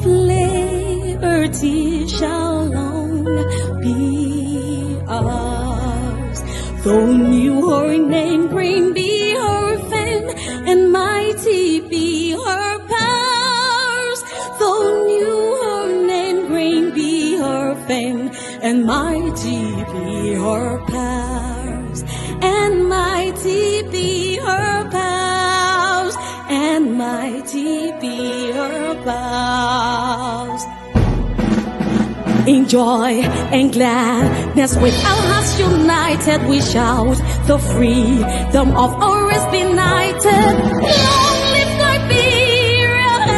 liberty shall long be ours. Though new her name, great be her fame, and mighty be her powers. Though new her name, great be her fame, and mighty be her powers, and mighty be her powers, and mighty be her powers. In joy and gladness, with our hearts united, we shout the freedom of our rest benighted. Long live Liberia, a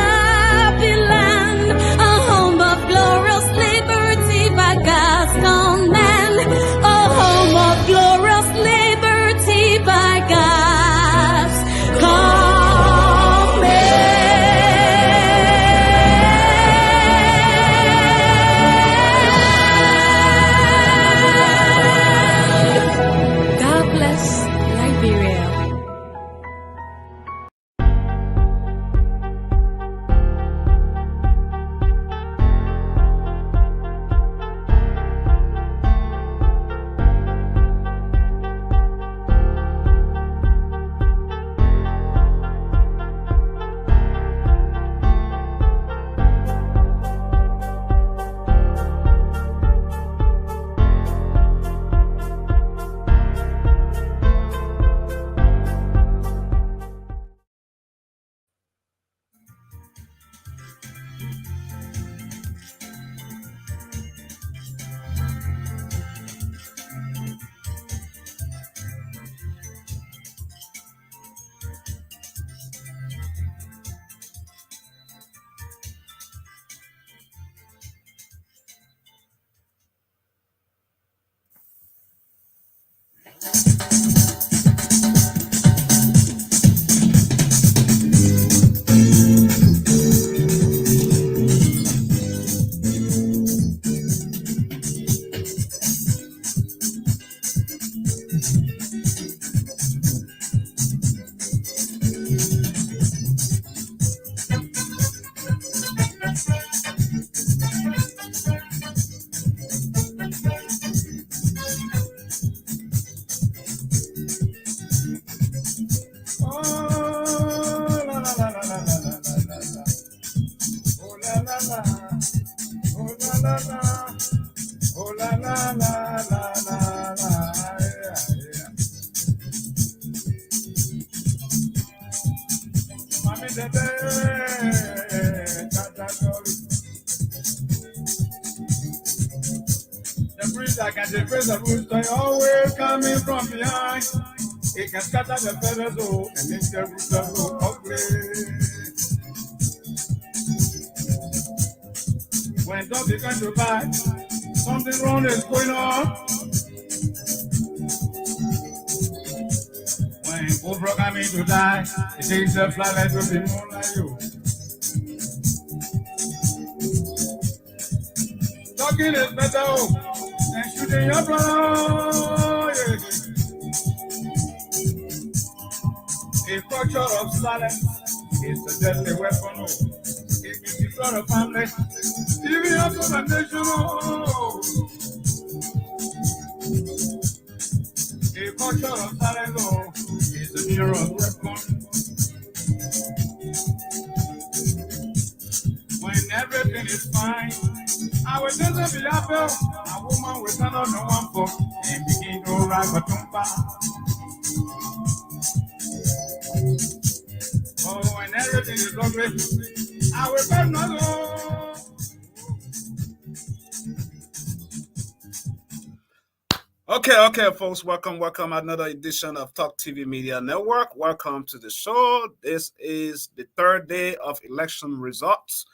happy land, a home of glorious liberty by God's command, a home of glorious liberty by God's command. The praise of rooster always coming from behind. It can scatter the feathers, oh, and make the rooster go ugly. When dog begin to bite, something wrong is going on. When cobra coming to die, it takes a fly to be more like you. Talking is better, oh, than shooting your brother. Yeah. A culture of silence is a deadly weapon, oh. It can destroy a family, even up to the nation, oh. A culture of silence, oh, is a dangerous weapon. When everything is fine, I will just be happy. A woman will turn on no one for and begin to ride a tumba. Oh, when everything is ugly, I will burn no. Okay, folks. Welcome. Another edition of Talk TV Media Network. Welcome to the show. This is the third day of election results.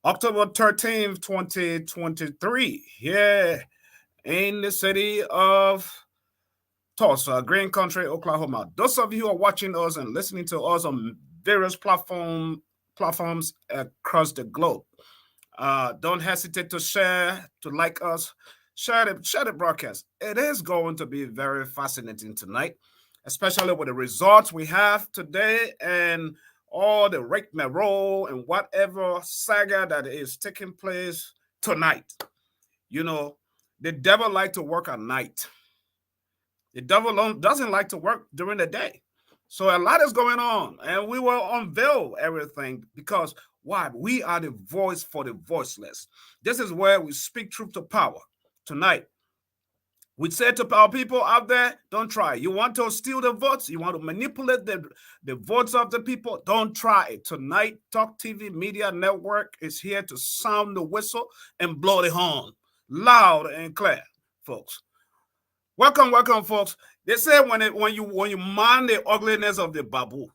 October 13th, 2023. Yeah, in the city of Tulsa, Green Country, Oklahoma. Those of you who are watching us and listening to us on various platforms across the globe, don't hesitate to share, to like us. Share the broadcast. It is going to be very fascinating tonight, especially with the results we have today and all the rigmarole and whatever saga that is taking place tonight. You know, the devil like to work at night. The devil doesn't like to work during the day. So a lot is going on, and we will unveil everything because why? We are the voice for the voiceless. This is where we speak truth to power. Tonight, we say to our people out there, don't try. You want to steal the votes? You want to manipulate the votes of the people? Don't try it. Tonight, Talk TV Media Network is here to sound the whistle and blow the horn loud and clear, folks. Welcome, welcome, folks. They say when you mind the ugliness of the babu,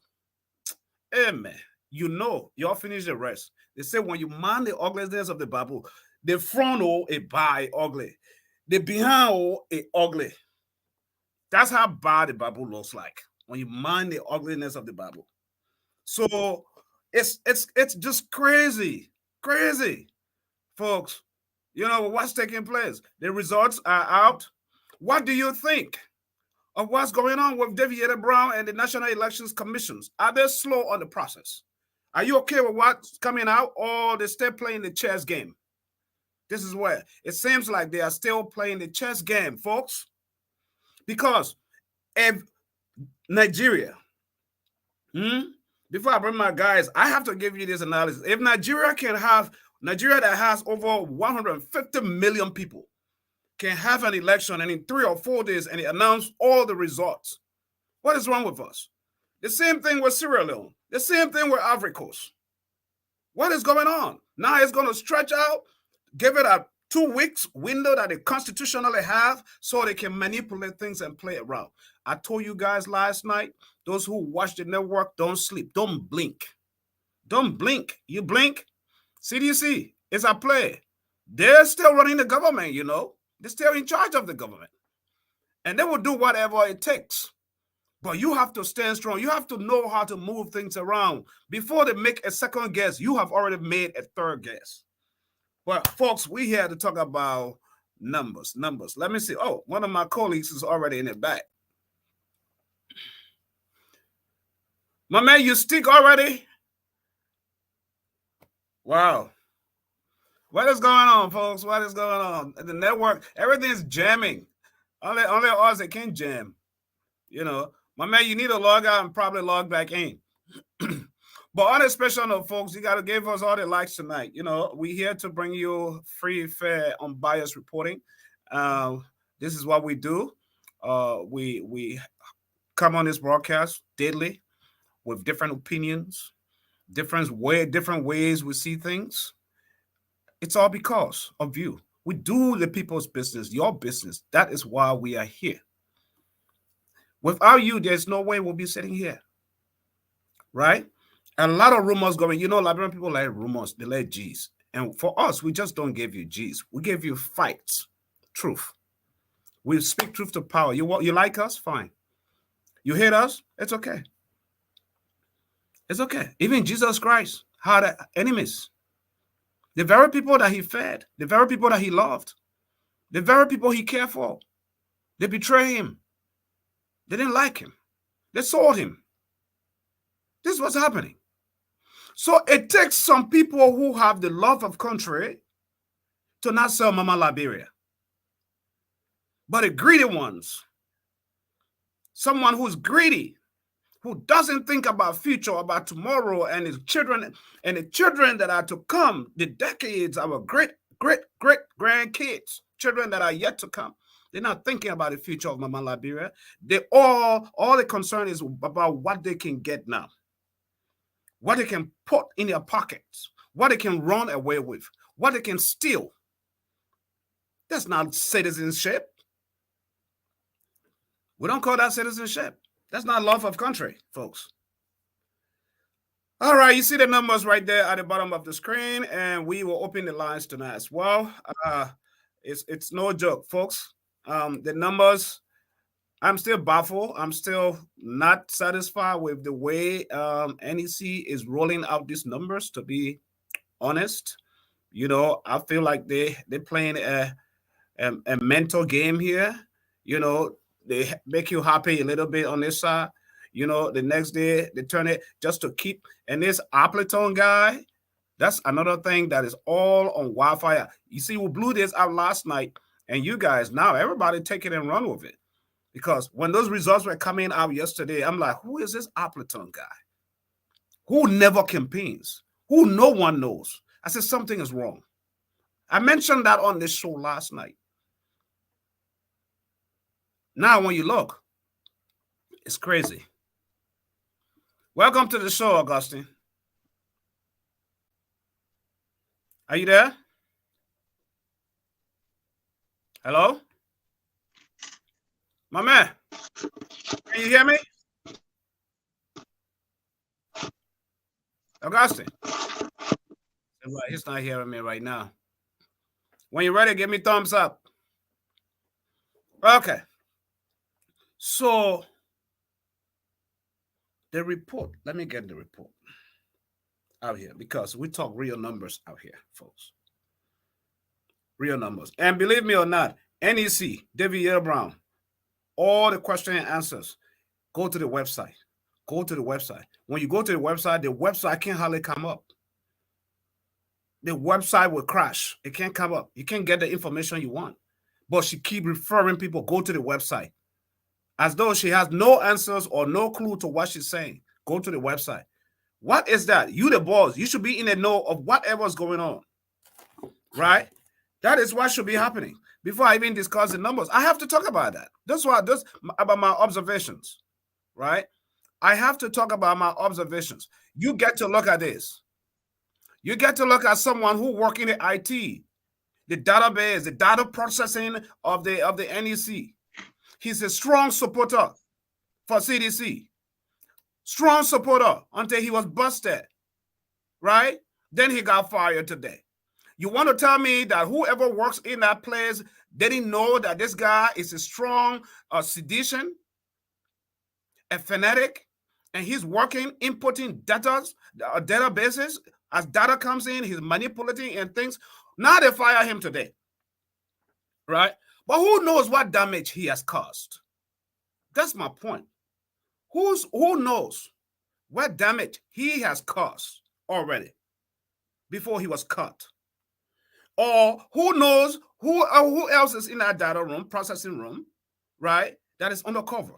amen. You know, y'all finish the rest. They say when you mind the ugliness of the babu, the front a by ugly, the behind a ugly. That's how bad the babu looks like when you mind the ugliness of the babu. So it's just crazy, folks. You know what's taking place. The results are out. What do you think of what's going on with David Brown and the National Elections Commissions? Are they slow on the process? Are you okay with what's coming out, or they still playing the chess game? This is where it seems like they are still playing the chess game, folks. Because if Nigeria, before I bring my guys, I have to give you this analysis. If Nigeria that has over 150 million people can have an election and in 3 or 4 days and announce all the results, what is wrong with us? The same thing with Sierra Leone. The same thing with Ivory Coast. What is going on? Now it's going to stretch out, give it a 2 weeks window that they constitutionally have so they can manipulate things and play around. I told you guys last night, those who watch the network, don't sleep. Don't blink. Don't blink. You blink, CDC is at play. They're still running the government, you know. They're still in charge of the government. And they will do whatever it takes. But you have to stand strong. You have to know how to move things around. Before they make a second guess, you have already made a third guess. Well, folks, we're here to talk about numbers. Let me see. Oh, one of my colleagues is already in the back. My man, you stick already? Wow. What is going on, folks? What is going on? The network, everything's jamming. Only us that can jam. You know, my man, you need to log out and probably log back in. But on a special note, folks, you got to give us all the likes tonight. You know, we're here to bring you free, fair, unbiased reporting. This is what we do. We come on this broadcast daily with different opinions, different ways we see things. It's all because of you. We do the people's business, your business. That is why we are here. Without you, there's no way we'll be sitting here. Right? A lot of rumors going. You know, Liberian people like rumors. They like G's. And for us, we just don't give you G's. We give you facts, truth. We speak truth to power. You like us? Fine. You hate us? It's okay. It's okay. Even Jesus Christ had enemies. The very people that he fed, the very people that he loved, the very people he cared for, they betrayed him. They didn't like him. They sold him. This is what's happening. So it takes some people who have the love of country to not sell Mama Liberia. But the greedy ones, someone who's greedy, who doesn't think about future, about tomorrow and his children and the children that are to come, the decades, our great grandkids, children that are yet to come. They're not thinking about the future of Mama Liberia. They all the concern is about what they can get now, what they can put in their pockets, what they can run away with, what they can steal. That's not citizenship. We don't call that citizenship. That's not love of country, folks. All right, you see the numbers right there at the bottom of the screen, and we will open the lines tonight as well. It's no joke, folks. The numbers, I'm still baffled. I'm still not satisfied with the way NEC is rolling out these numbers, to be honest. You know, I feel like they're playing a mental game here. You know, they make you happy a little bit on this side. The next day they turn it just to keep. And this Appleton guy, that's another thing that is all on wildfire. You see, we blew this out last night, and you guys now everybody take it and run with it. Because when those results were coming out yesterday, I'm like, who is this Appleton guy? Who never campaigns? Who no one knows? I said something is wrong. I mentioned that on this show last night. Now, when you look, it's crazy. Welcome to the show, Augustine. Are you there? Hello? My man, can you hear me? Augustine. He's not hearing me right now. When you're ready, give me thumbs up. Okay. So, the report, let me get the report out here because we talk real numbers out here, folks. Real numbers. And believe me or not, NEC, David Yale Brown, all the question and answers, go to the website. Go to the website. When you go to the website can't hardly come up. The website will crash. It can't come up. You can't get the information you want. But she keep referring people, go to the website. As though she has no answers or no clue to what she's saying. Go to the website. What is that? You the boss. You should be in the know of whatever's going on. Right? That is what should be happening. Before I even discuss the numbers, I have to talk about that. That's about my observations. Right? I have to talk about my observations. You get to look at this. You get to look at someone who works in the IT, the database, the data processing of the NEC. He's a strong supporter for CDC. Strong supporter until he was busted, right? Then he got fired today. You want to tell me that whoever works in that place didn't know that this guy is a strong sedition, a fanatic, and he's working, inputting databases. As data comes in, he's manipulating and things. Now they fire him today, right? But who knows what damage he has caused? That's my point. Who knows what damage he has caused already before he was cut? Or who knows who else is in that data room, processing room, right? That is undercover.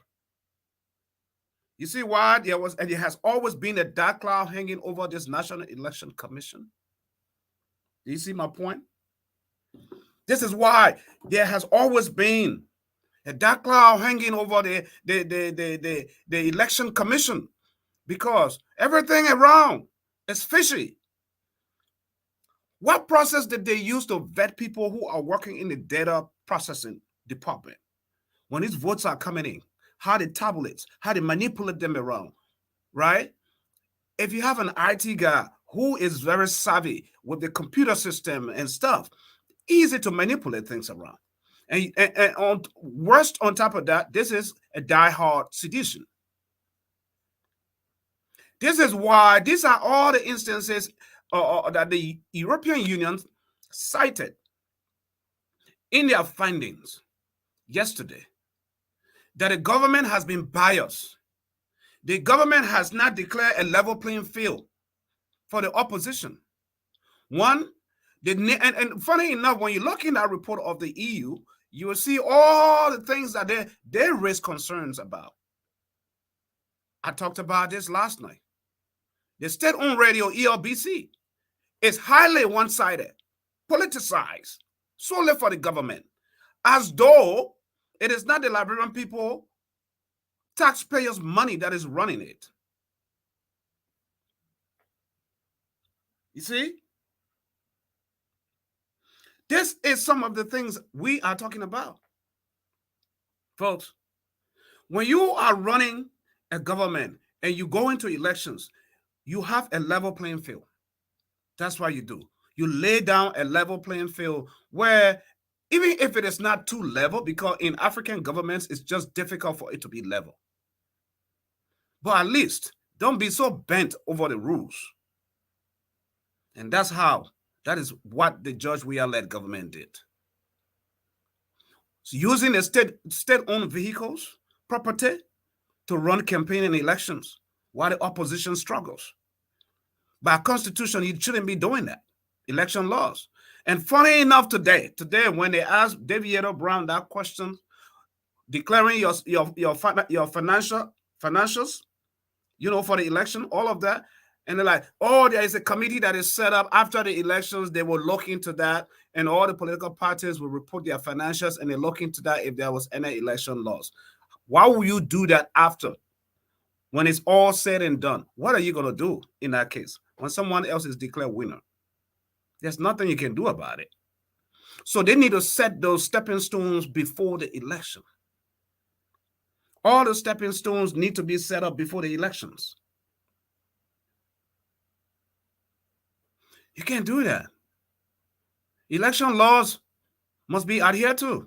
You see why there has always been a dark cloud hanging over this National Election Commission? Do you see my point? This is why there has always been a dark cloud hanging over the Election Commission, because everything around is fishy. What process did they use to vet people who are working in the data processing department? When these votes are coming in, how they tabulate, how they manipulate them around, right? If you have an IT guy who is very savvy with the computer system and stuff, easy to manipulate things around. And on top of that, this is a diehard sedition. This is why these are all the instances that the European Union cited in their findings yesterday, that the government has been biased. The government has not declared a level playing field for the opposition. One, and funny enough, when you look in that report of the EU, you will see all the things that they raise concerns about. I talked about this last night. The state-owned radio, ELBC, is highly one-sided, politicized, solely for the government, as though it is not the Liberian people, taxpayers' money that is running it. You see? This is some of the things we are talking about. Folks, when you are running a government and you go into elections, you have a level playing field. That's what you do. You lay down a level playing field where, even if it is not too level, because in African governments, it's just difficult for it to be level. But at least don't be so bent over the rules. And that is what the George Weah-led government did. So using the state-owned vehicles, property, to run campaign and elections while the opposition struggles. By constitution, you shouldn't be doing that. Election laws. And funny enough, today when they asked David Brown that question, declaring your financials, for the election, all of that, and they're like, oh, there is a committee that is set up after the elections. They will look into that, and all the political parties will report their financials, and they look into that if there was any election laws. Why will you do that after? When it's all said and done, what are you going to do in that case when someone else is declared winner? There's nothing you can do about it. So they need to set those stepping stones before the election. All the stepping stones need to be set up before the elections. You can't do that. Election laws must be adhered to.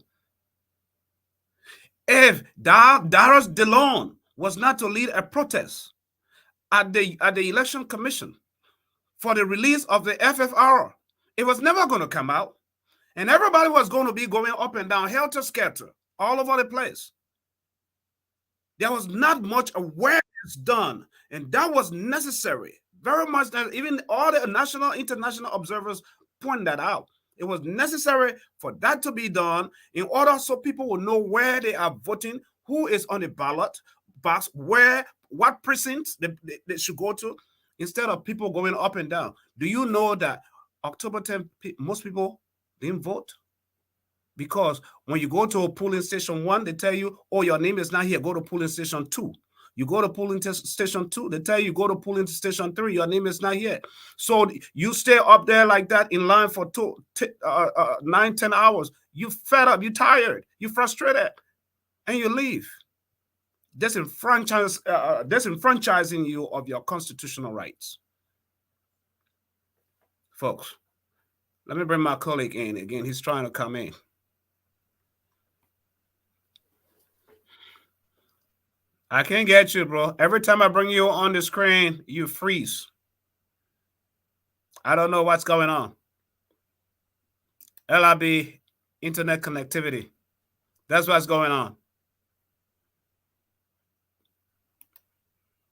If Darius DeLone was not to lead a protest at the election commission for the release of the FFR, it was never going to come out. And everybody was going to be going up and down, helter-skelter, all over the place. There was not much awareness done, and that was necessary. Very much that even all the national, international observers point that out. It was necessary for that to be done in order so people will know where they are voting, who is on the ballot box, what precincts they should go to, instead of people going up and down. Do you know that October 10th, most people didn't vote? Because when you go to a polling station 1, they tell you, oh, your name is not here, go to polling station 2. You go to polling station 2, they tell you go to polling station 3, your name is not here. So you stay up there like that in line for 9, 10 hours. You fed up, you tired, you frustrated, and you leave. Disenfranchising you of your constitutional rights. Folks, let me bring my colleague in again. He's trying to come in. I can't get you, bro. Every time I bring you on the screen, you freeze. I don't know what's going on. LIB, internet connectivity. That's what's going on.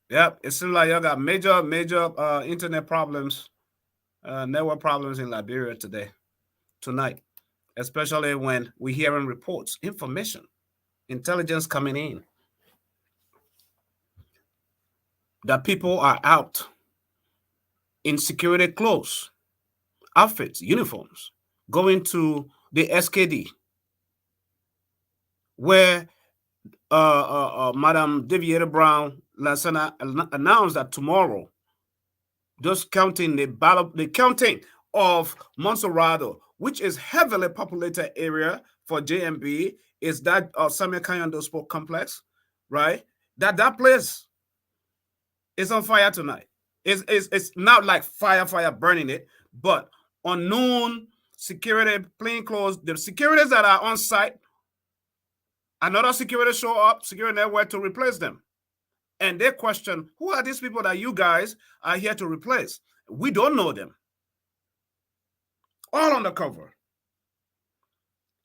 Yep, it seems like y'all got major internet problems, network problems in Liberia tonight, especially when we're hearing reports, information, intelligence coming in that people are out in security clothes, outfits, uniforms, going to the SKD, where Madam David Brown Lansana announced that tomorrow, just counting the counting of Monserrado, which is heavily populated area for JMB, is that Samuel Kanyando Sport Complex, right? That place is on fire tonight. It's not like fire burning it, but unknown security, plainclothes, the securities that are on site, another security show up, security network to replace them. And they question, who are these people that you guys are here to replace? We don't know them. All undercover.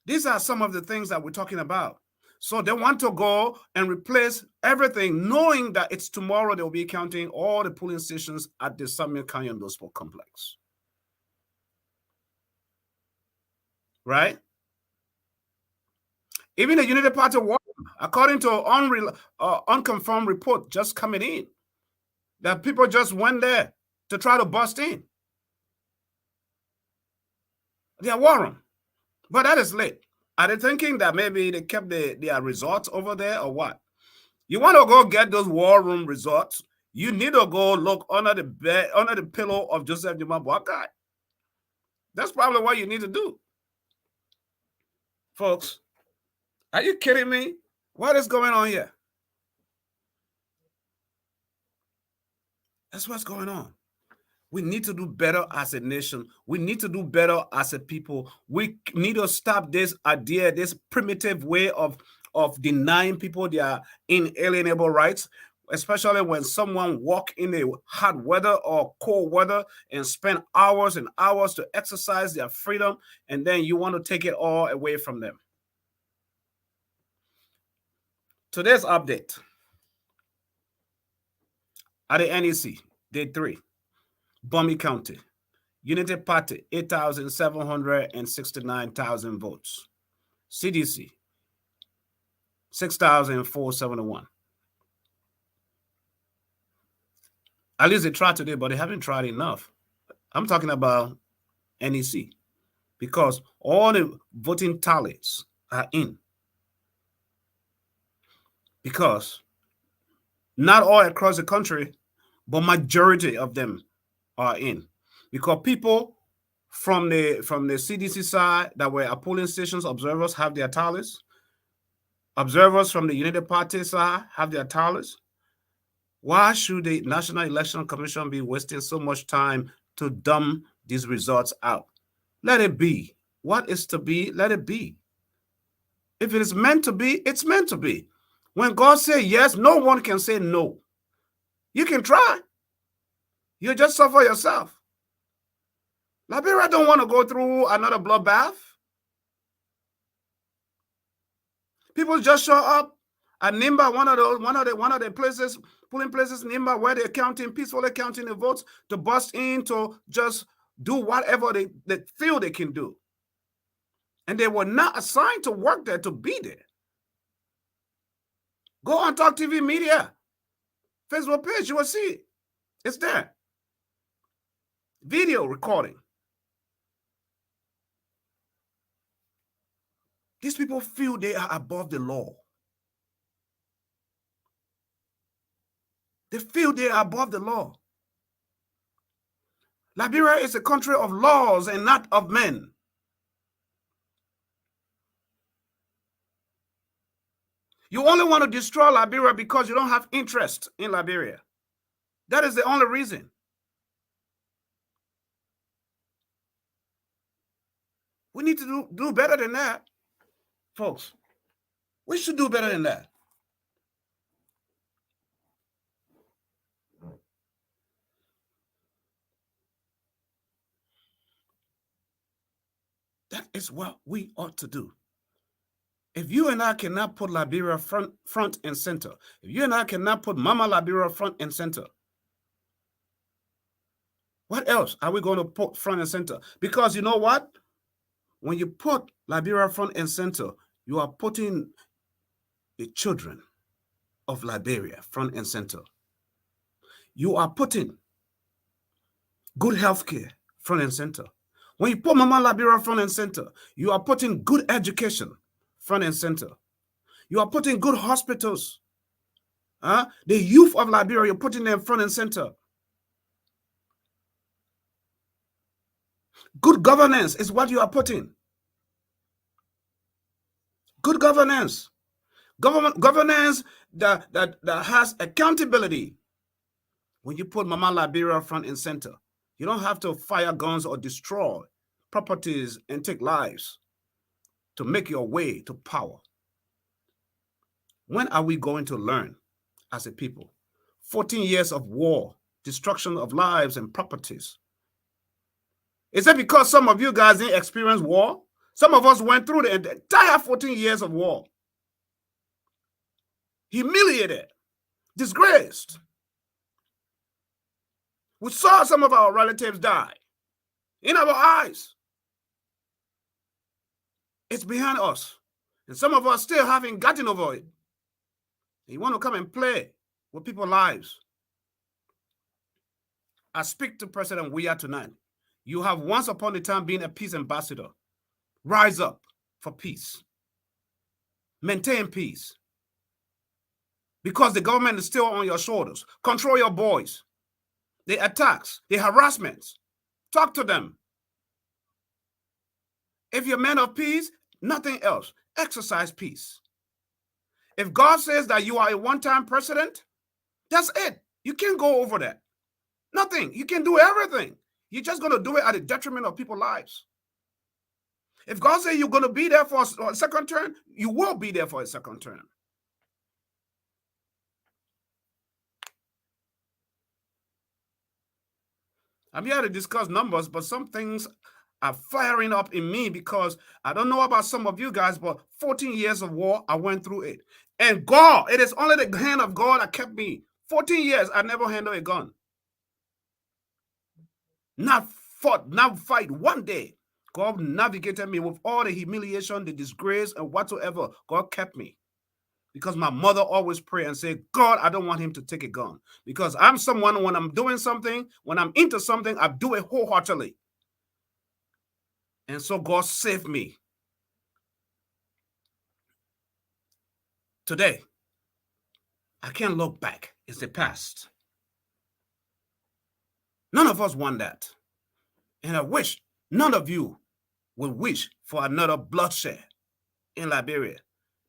These are some of the things that we're talking about. So they want to go and replace everything, knowing that it's tomorrow they'll be counting all the polling stations at the Samuel Kanyando Sport Complex. Right? Even the Unity Party, according to unconfirmed report just coming in, that people just went there to try to bust in. They are warring. But that is late. Are they thinking that maybe they kept their resorts over there or what? You want to go get those war room resorts, you need to go look under the bed, under the pillow of Joseph Juma Boakai. That's probably what you need to do. Folks, are you kidding me? What is going on here? That's what's going on. We need to do better as a nation. We need to do better as a people. We need to stop this idea, this primitive way of denying people their inalienable rights, especially when someone walk in a hot weather or cold weather and spend hours and hours to exercise their freedom, and then you want to take it all away from them. Today's update. At the NEC, day 3, Bummy County, Unity Party, 8,769,000 votes. CDC, 6,471. At least they tried today, but they haven't tried enough. I'm talking about NEC because all the voting tallies are in. Because not all across the country, but majority of them are in. Because people from the CDC side that were at polling stations, observers have their tallies. Observers from the United Party side have their tallies. Why should the National Election Commission be wasting so much time to dump these results out? Let it be. What is to be, let it be. If it is meant to be, it's meant to be. When God says yes, no one can say no. You can try. You just suffer yourself. Liberia don't want to go through another bloodbath. People just show up at Nimba, one of the places, polling places, Nimba, where they're peacefully counting the votes, to bust in, to just do whatever they feel they can do. And they were not assigned to work there, to be there. Go on Talk TV Media, Facebook page, you will see it. It's there. Video recording. These people feel they are above the law. They feel they are above the law. Liberia is a country of laws and not of men. You only want to destroy Liberia because you don't have interest in Liberia. That is the only reason. We need to do better than that, folks. We should do better than that. That is what we ought to do. If you and I cannot put Liberia front and center, if you and I cannot put Mama Liberia front and center, what else are we going to put front and center? Because you know what? When you put Liberia front and center, you are putting the children of Liberia front and center. You are putting good health care front and center. When you put Mama Liberia front and center, you are putting good education front and center. You are putting good hospitals. The youth of Liberia, you're putting them front and center. Good governance is what you are putting. Good governance. Governance that has accountability. When you put Mama Liberia front and center, you don't have to fire guns or destroy properties and take lives to make your way to power. When are we going to learn as a people? 14 years of war, destruction of lives and properties. Is it because some of you guys didn't experience war? Some of us went through the entire 14 years of war. Humiliated, disgraced. We saw some of our relatives die in our eyes. It's behind us. And some of us still haven't gotten over it. You want to come and play with people's lives. I speak to President Weah tonight. You have once upon a time been a peace ambassador. Rise up for peace. Maintain peace. Because the government is still on your shoulders. Control your boys. The attacks, the harassments. Talk to them. If you're a man of peace, nothing else. Exercise peace. If God says that you are a one-time president, that's it. You can't go over that. Nothing. You can do everything. You're just going to do it at the detriment of people's lives. If God says you're going to be there for a second term, you will be there for a second term. I'm here to discuss numbers, but some things are firing up in me because I don't know about some of you guys, but 14 years of war, I went through it. And God, it is only the hand of God that kept me 14 years, I never handled a gun. Not fought, not fight one day. God navigated me with all the humiliation, the disgrace, and whatsoever. God kept me. Because my mother always prayed and said, God, I don't want him to take a gun. Because I'm someone, when I'm doing something, when I'm into something, I do it wholeheartedly. And so God saved me. Today, I can't look back. It's the past. None of us want that. And I wish none of you would wish for another bloodshed in Liberia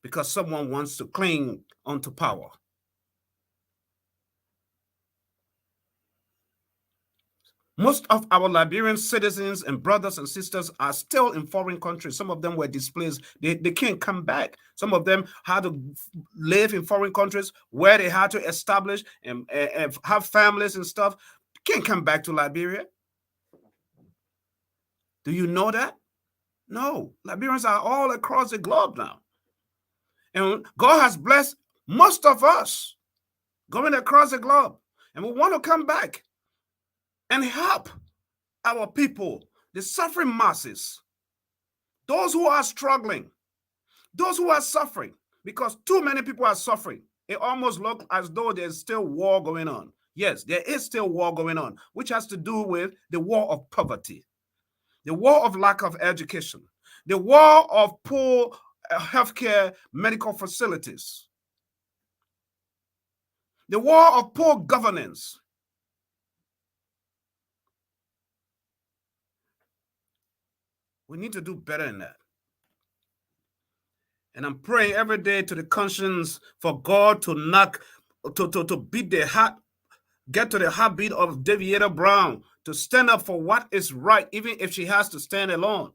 because someone wants to cling onto power. Most of our Liberian citizens and brothers and sisters are still in foreign countries. Some of them were displaced. They can't come back. Some of them had to live in foreign countries where they had to establish and have families and stuff. Can't come back to Liberia. Do you know that? No. Liberians are all across the globe now. And God has blessed most of us going across the globe. And we want to come back and help our people, the suffering masses, those who are struggling, those who are suffering, because too many people are suffering. It almost looks as though there's still war going on. Yes, there is still war going on, which has to do with the war of poverty, the war of lack of education, the war of poor healthcare medical facilities, the war of poor governance. We need to do better than that. And I'm praying every day to the conscience for God to beat the heart, get to the heartbeat of Davietta Brown, to stand up for what is right, even if she has to stand alone.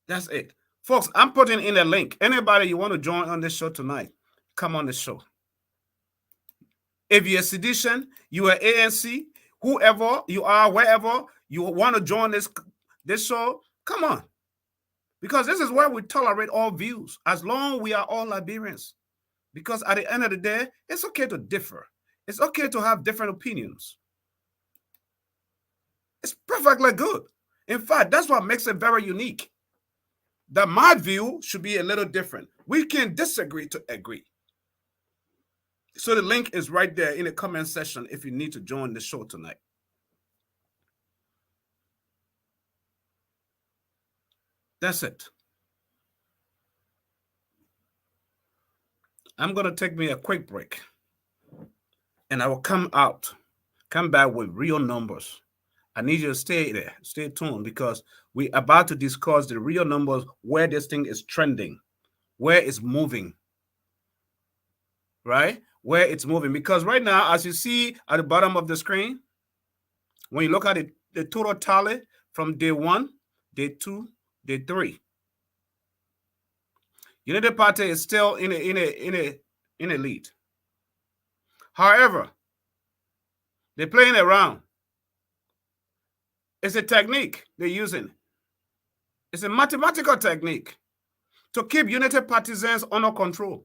That's it. Folks, I'm putting in a link. Anybody you want to join on this show tonight, come on the show. If you're a sedition, you are ANC, whoever you are, wherever you want to join this show, come on. Because this is where we tolerate all views, as long as we are all Liberians. Because at the end of the day, it's okay to differ. It's okay to have different opinions. It's perfectly good. In fact, that's what makes it very unique. That my view should be a little different. We can disagree to agree. So the link is right there in the comment section if you need to join the show tonight. That's it. I'm going to take me a quick break. And I will come back with real numbers. I need you to stay there, stay tuned, because we're about to discuss the real numbers, where this thing is trending, where it's moving, right? Where it's moving. Because right now, as you see at the bottom of the screen, when you look at it, the total tally from day 1, day 2, day 3, Unity Party is still in a lead. However, they're playing around. It's a technique they're using. It's a mathematical technique to keep Unity partisans under control,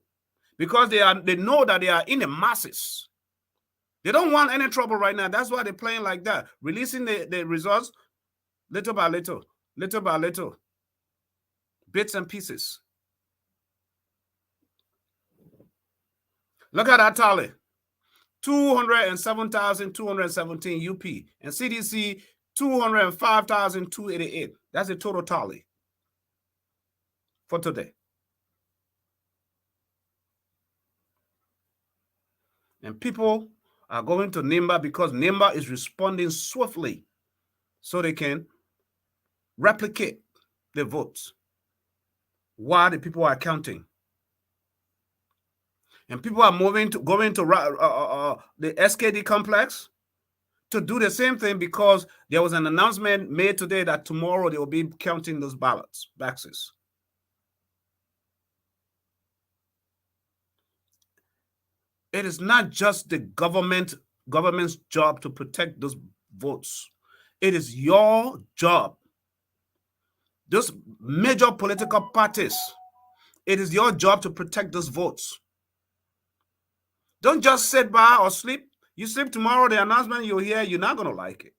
because they know that they are in the masses. They don't want any trouble right now. That's why they're playing like that, releasing the results little by little, bits and pieces. Look at that tally. 207,217 UP, and CDC 205,288. That's the total tally for today. And people are going to NIMBA because NIMBA is responding swiftly so they can replicate the votes while the people are counting. And people are going to the SKD complex to do the same thing, because there was an announcement made today that tomorrow they will be counting those boxes. It is not just the government's job to protect those votes. It is your job. Those major political parties, it is your job to protect those votes. Don't just sit by or sleep. You sleep tomorrow, the announcement you'll hear, you're not going to like it.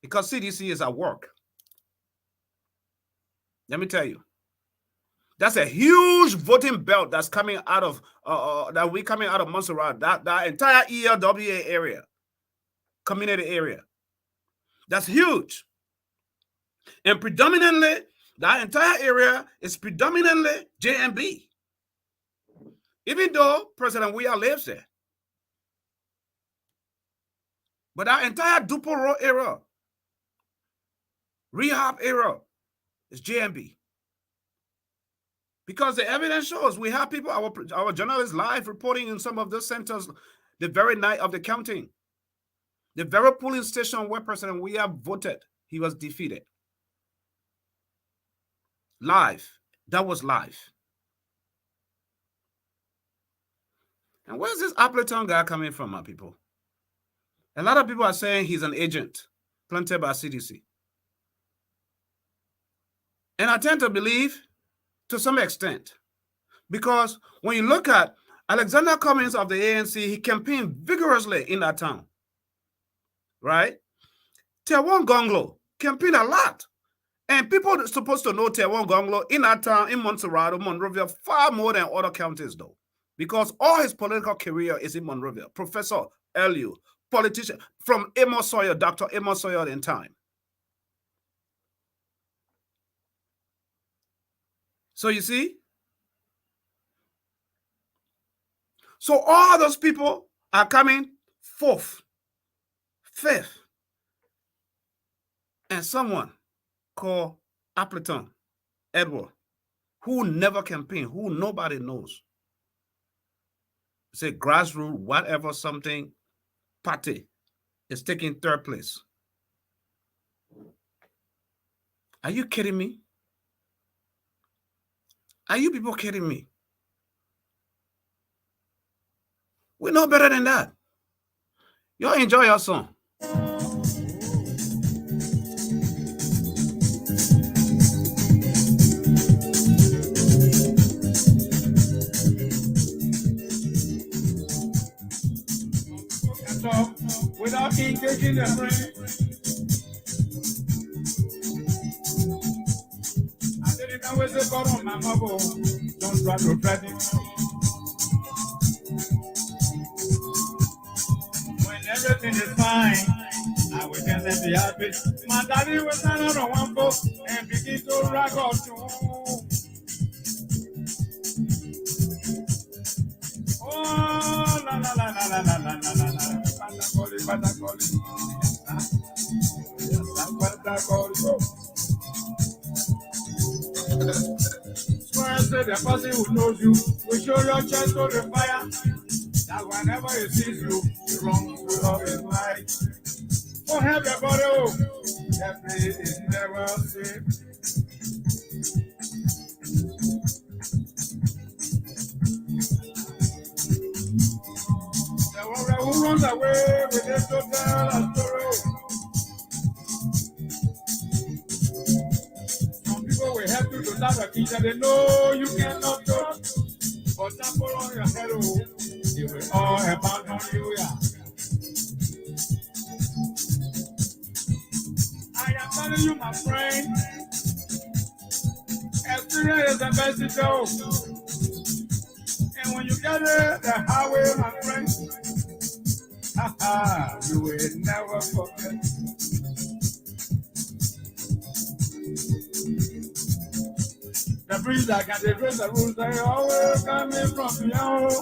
Because CDC is at work. Let me tell you. That's a huge voting belt that's coming out of that we coming out of Montserrat, that entire ELWA area, community area. That's huge. And predominantly, that entire area is predominantly JMB. Even though President Weah lives there. But that entire Dupo Road area, rehab area, is JMB. Because the evidence shows we have people, our journalists live reporting in some of those centers the very night of the counting. The very polling station where President Weah voted, he was defeated. Live. That was live. And where's this Appleton guy coming from, my people? A lot of people are saying he's an agent planted by CDC. And I tend to believe to some extent, because when you look at Alexander Cummings of the ANC, he campaigned vigorously in that town, right? Tewon Gonglo campaigned a lot. And people are supposed to know Tewon Gonglo in that town, in Montserrat, Monrovia, far more than other counties, though, because all his political career is in Monrovia. Professor Eliu, politician from Amos Sawyer, Dr. Amos Sawyer in time. So you see? So all those people are coming fourth, fifth, and someone called Appleton Edward, who never campaigned, who nobody knows. It's a grassroots, whatever something party is taking third place. Are you kidding me? Are you people kidding me? We know better than that. Y'all enjoy your song. Without engaging the brain. I didn't always say, God on my mobile. Don't try to threaten me. When everything is fine, I will just be happy. My daddy will stand on one foot and begin to rock out too. Oh, la la la la la la la la la. Patacoli. Swear say the person who knows you will show your chest to the fire. That whenever he sees you, he runs to love his light. For everybody, oh, that place is never safe. Who runs away with his to tell a story? Some people will help you to start a teacher. They know you cannot talk, but trample on your head, oh, they will all abandon you. Yeah. I am telling you, my friend, experience is the best to go. And when you get it, the highway, my friend, you will never forget. The breeze that can different the rules, they always coming from beyond.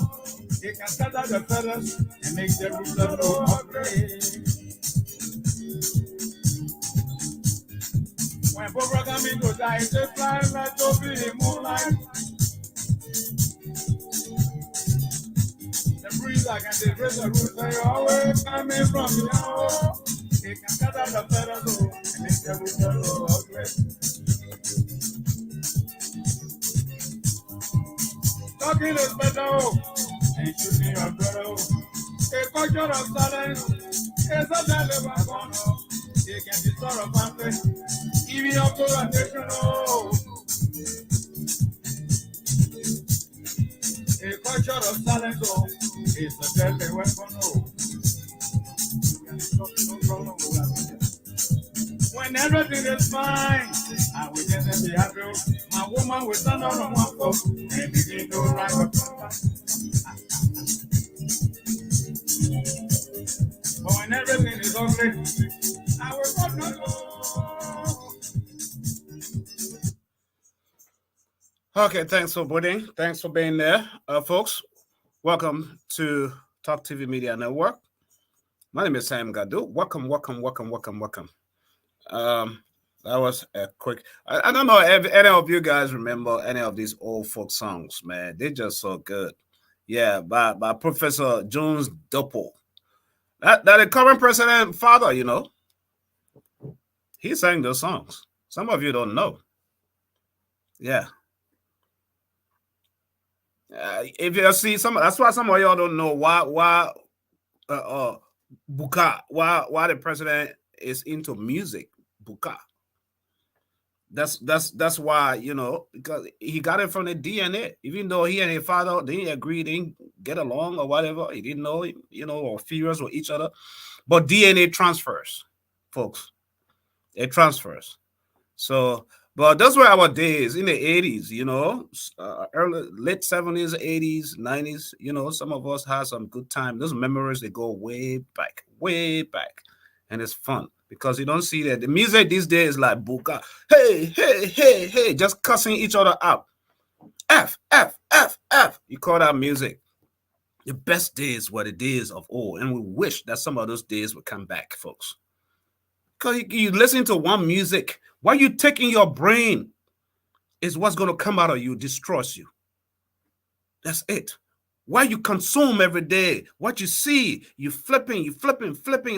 It can scatter the feathers and make the roots of no ugly. When Bobra coming to die, they fly like to be the moonlight. Breeze like and they raise the roots, they always coming from beyond. They can scatter the feathers and make the roots so ugly. Talking is better and shooting your brother. A culture of silence is a deliver corner. They can destroy a family, even up to a nation. A word short of silence, oh, it's a deadly weapon, oh. No problem with that. When everything is fine, I will just be happy. My woman will stand on one foot and begin to write a song. But when everything is ugly, I will go no low. Okay, thanks for putting. Thanks for being there, folks. Welcome to Talk TV Media Network. My name is Sam Gadu. Welcome. That was a quick. I don't know if any of you guys remember any of these old folk songs, man. They're just so good. Yeah, by Professor Jones Doppel. That the current president father, you know, he sang those songs. Some of you don't know. Yeah. If you see some, that's why some of y'all don't know why Buka, why the president is into music, Buka. That's why, you know, because he got it from the DNA. Even though he and his father didn't agree, didn't get along or whatever, he didn't know, you know, or furious with each other. But DNA transfers, folks. It transfers. So, but those were our days in the 80s, you know, early, late 70s, 80s, 90s. You know, some of us had some good time. Those memories, they go way back. And it's fun because you don't see that. The music these days is like buka. Hey, just cussing each other out. F. You call that music. The best days were the days of old. And we wish that some of those days would come back, folks. Because you listen to one music, what you take in your brain is what's going to come out of you, destroys you. That's it. What you consume every day, what you see, you flipping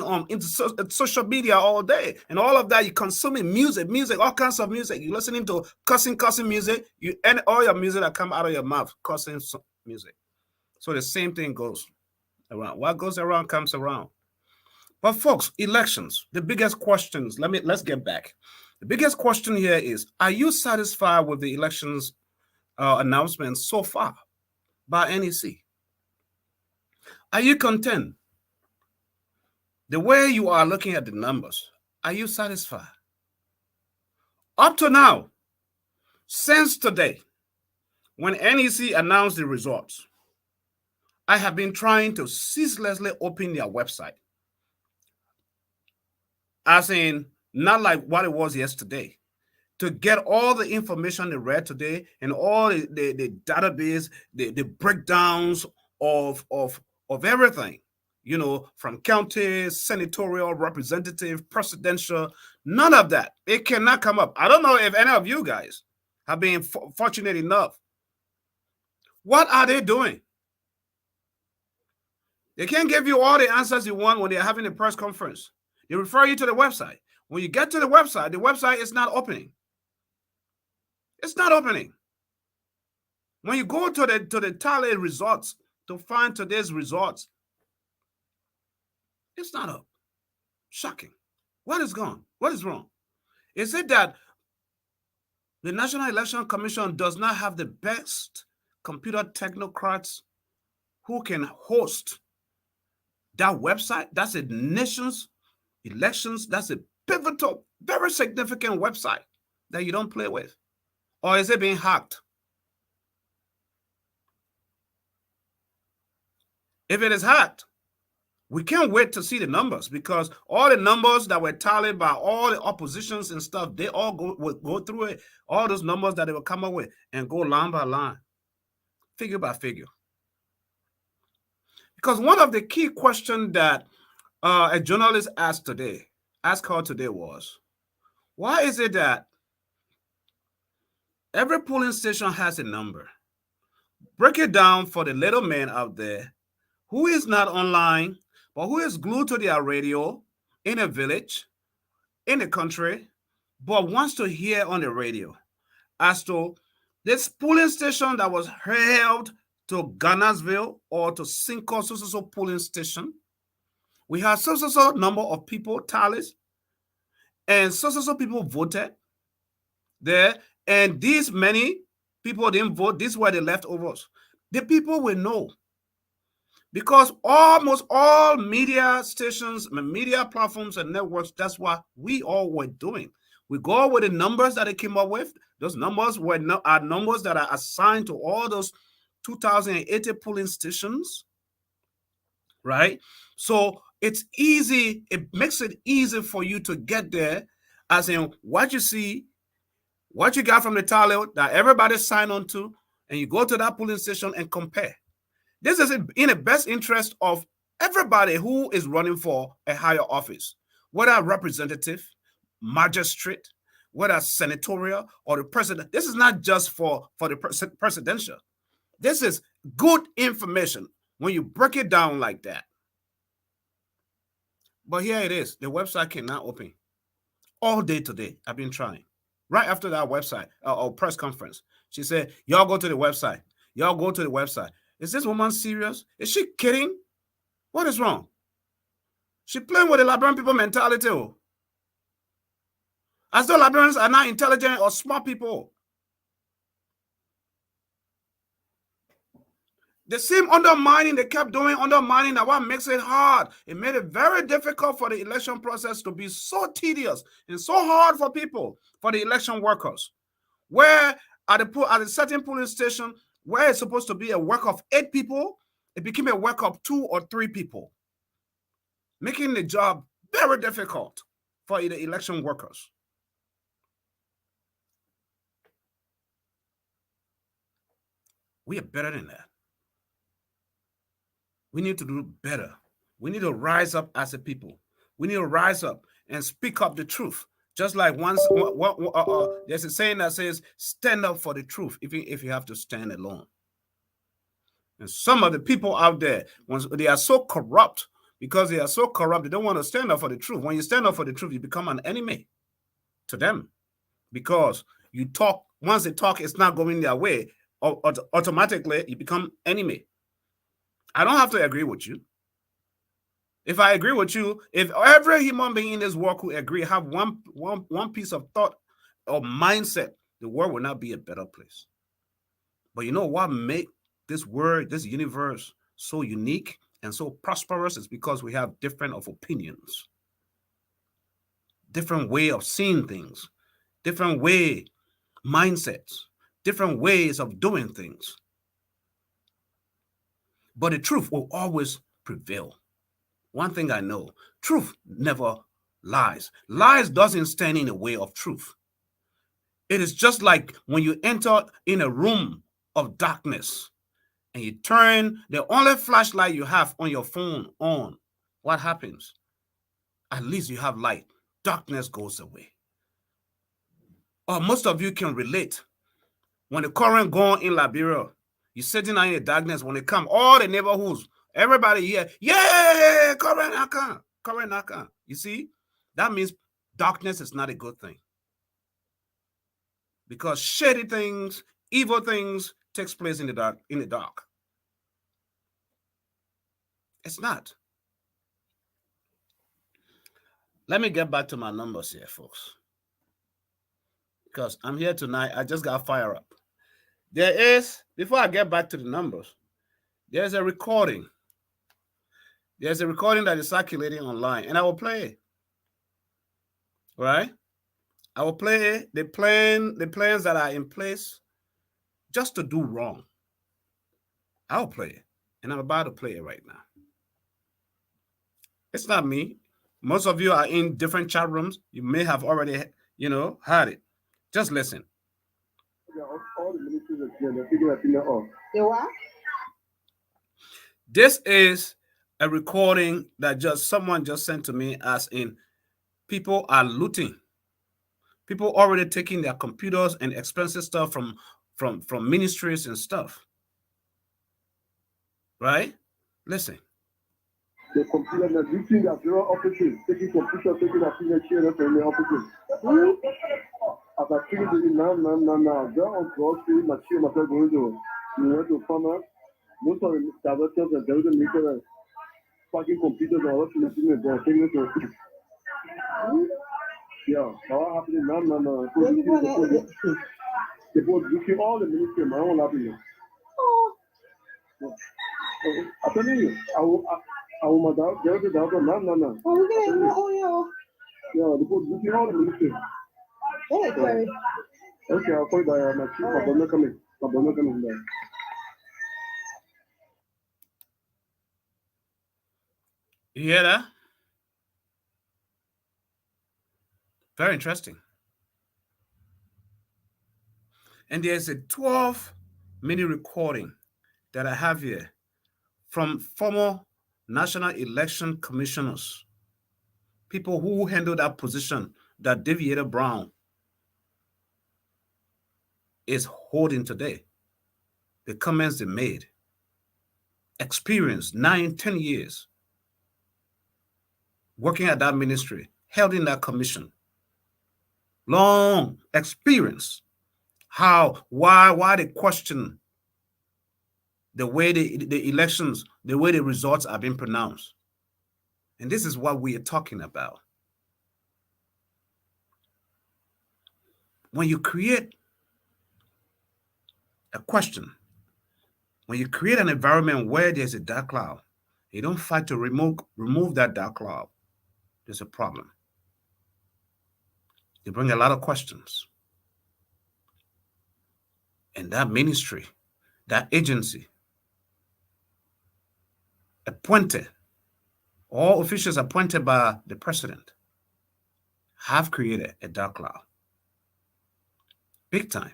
on into social media all day, and all of that, you consuming music, all kinds of music. You listening to cussing music, and all your music that come out of your mouth, cussing music. So the same thing goes around. What goes around comes around. But folks, elections, the biggest questions, let's get back. The biggest question here is, are you satisfied with the elections announcements so far by NEC? Are you content? The way you are looking at the numbers, are you satisfied? Up to now, since today, when NEC announced the results, I have been trying to ceaselessly open their website. As in, not like what it was yesterday, to get all the information they read today and all the database, the breakdowns of everything, you know, from county, senatorial, representative, presidential, none of that. It cannot come up. I don't know if any of you guys have been fortunate enough. What are they doing? They can't give you all the answers you want when they're having a press conference. They refer you to the website. When you get to the website is not opening. It's not opening. When you go to the tally results to find today's results, it's not up. Shocking. What is gone? What is wrong? Is it that the National Election Commission does not have the best computer technocrats who can host that website? That's a nation's elections. That's a pivotal, very significant website that you don't play with. Or is it being hacked? If it is hacked, we can't wait to see the numbers, because all the numbers that were tallied by all the oppositions and stuff, they all will go through it. All those numbers that they will come up with and go line by line, figure by figure. Because one of the key questions that a journalist asked her today was, why is it that every polling station has a number? Break it down for the little man out there who is not online, but who is glued to their radio in a village, in the country, but wants to hear on the radio as to this polling station that was held to Ghanarsville or to Cinco so polling station. We have so number of people tallies, and so people voted there, and these many people didn't vote. These were the leftovers. The people will know. Because almost all media stations, media platforms, and networks, that's what we all were doing. We go with the numbers that they came up with. Those numbers are numbers that are assigned to all those 2,080 polling stations, right? So it's easy. It makes it easy for you to get there, as in what you see, what you got from the tally that everybody signed on to, and you go to that polling station and compare. This is in the best interest of everybody who is running for a higher office, whether representative, magistrate, whether senatorial or the president. This is not just for the presidential. This is good information when you break it down like that. But here it is. The website cannot open. All day today, I've been trying. Right after that website or press conference, she said, y'all go to the website. Y'all go to the website. Is this woman serious? Is she kidding? What is wrong? She playing with the Liberian people mentality. As though Liberians are not intelligent or smart people. They seem undermining, they kept doing undermining. That what makes it hard. It made it very difficult for the election process to be so tedious and so hard for people, for the election workers. Where at a certain polling station, where it's supposed to be a work of 8 people, it became a work of 2 or 3 people, making the job very difficult for the election workers. We are better than that. We need to do better. We need to rise up as a people. We need to rise up and speak up the truth. Just like there's a saying that says, stand up for the truth, even if you have to stand alone. And some of the people out there, they are so corrupt, because they are so corrupt, they don't want to stand up for the truth. When you stand up for the truth, you become an enemy to them. Because you talk, once they talk, it's not going their way, automatically you become enemy. I don't have to agree with you. If I agree with you, if every human being in this world could agree, have one piece of thought or mindset, the world will not be a better place. But you know what makes this world, this universe so unique and so prosperous is because we have different of opinions, different way of seeing things, different way mindsets, different ways of doing things. But the truth will always prevail. One thing I know, truth never lies. Lies doesn't stand in the way of truth. It is just like when you enter in a room of darkness and you turn the only flashlight you have on your phone on. What happens? At least you have light. Darkness goes away. Or most of you can relate. When the current gone in Liberia, you're sitting out in the darkness. When they come, all the neighborhoods, everybody here, yeah, current Akan. You see, that means darkness is not a good thing. Because shady things, evil things takes place in the dark. It's not. Let me get back to my numbers here, folks. Because I'm here tonight, I just got fired up. There is, before I get back to the numbers, there's a recording. There's a recording that is circulating online, and I will play it. All right? I will play the plans that are in place just to do wrong. I'll play it, and I'm about to play it right now. It's not me. Most of you are in different chat rooms. You may have already, heard it. Just listen. This is a recording that someone just sent to me, as in people are looting. People already taking their computers and expensive stuff from ministries and stuff. Right? Listen. The computer that looting their bureau offices, taking computers, taking their signature from the offices. As I figured it now. They're on grocery, machine, going to farmers. Most of the directors and there is a meter fucking computers are all taking it to. Yeah, what happening now? They both looking all the ministry, my own happening. I'm telling you, I will my dog, there is a dog, no. Yeah, the book, you know, the ministry. Okay, I'll call by my chief, my brother coming there. You hear that? Very interesting. And there's a 12-minute recording that I have here from former National Election Commissioners, people who handled that position that David Brown is holding today. The comments they made. Experience 9-10 years working at that ministry, held in that commission. Long experience. Why they question the way the elections, the way the results are being pronounced. And this is what we are talking about. When you create a question, when you create an environment where there's a dark cloud, you don't fight to remove that dark cloud, there's a problem. You bring a lot of questions. And that ministry, that agency, appointed, all officials appointed by the president, have created a dark cloud. Big time.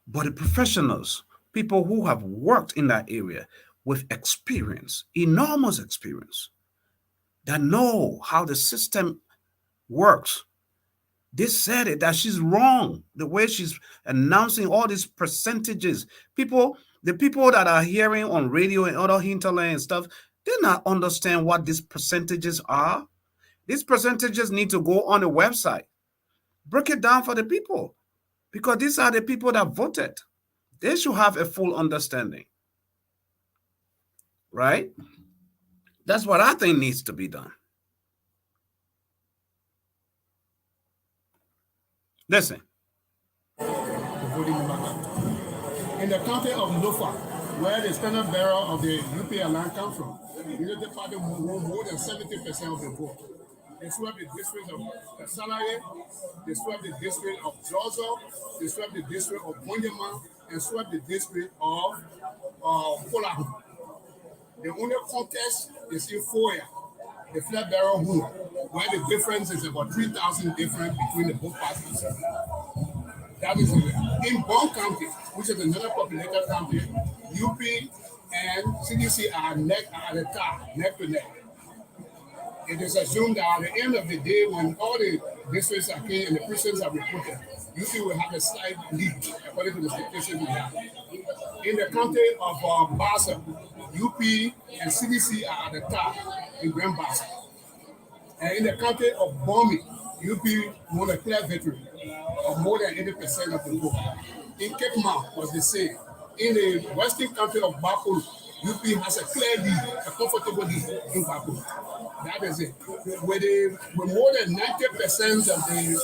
But the professionals, people who have worked in that area with experience, enormous experience, that know how the system works, they said it, that she's wrong, the way she's announcing all these percentages. The people that are hearing on radio and other hinterland and stuff, they not understand what these percentages are. These percentages need to go on the website. Break it down for the people, because these are the people that voted. They should have a full understanding, right? That's what I think needs to be done. Listen. In the county of Lofa, where the standard bearer of the UPA land comes from, the Unity Party won more than 70% of the vote. They swept the district of Salary, they swept the district of Jozo, they swept the district of Bonyama, and swept the district of Polahu. The only contest is in Foya, the flag bearer who, where the difference is about 3,000 difference between the both parties. That is in Bond County, which is another populated county. UP and CDC are neck to neck. It is assumed that at the end of the day, when all the districts are clear and the precincts are reported, UP will have a slight lead according to the statistics we have. In the county of Bassa, UP and CDC are at the top in Grand Bassa. And in the county of Bomi, UP won a clear victory of more than 80% of the vote. In Cape Mount was the same. In the western county of Bakuru, UP has a clear lead, a comfortable lead in Bakuru. That is it. With more than 90% of the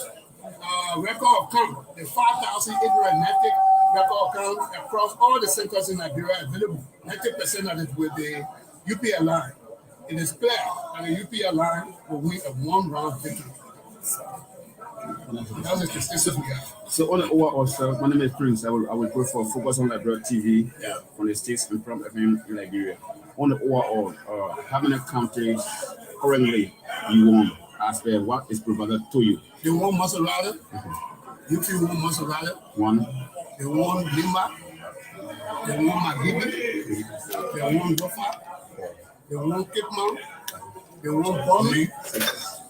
record of count, the 5,890 record of count across all the centers in Liberia available, 90% of it with the UPA line. It is clear that the UPA line will win a one-round victory. That's the statistics we have. So on the overall, sir, my name is Prince. I will go for Focus on Liberia TV on the States and from FM in Liberia. On the overall, how many counties currently you won as per what is provided to you? They won Maserati. UP won Maserati. One. They won Lima. They won Magibi. They won Gofa. They won Cape Mount. They won Bomi.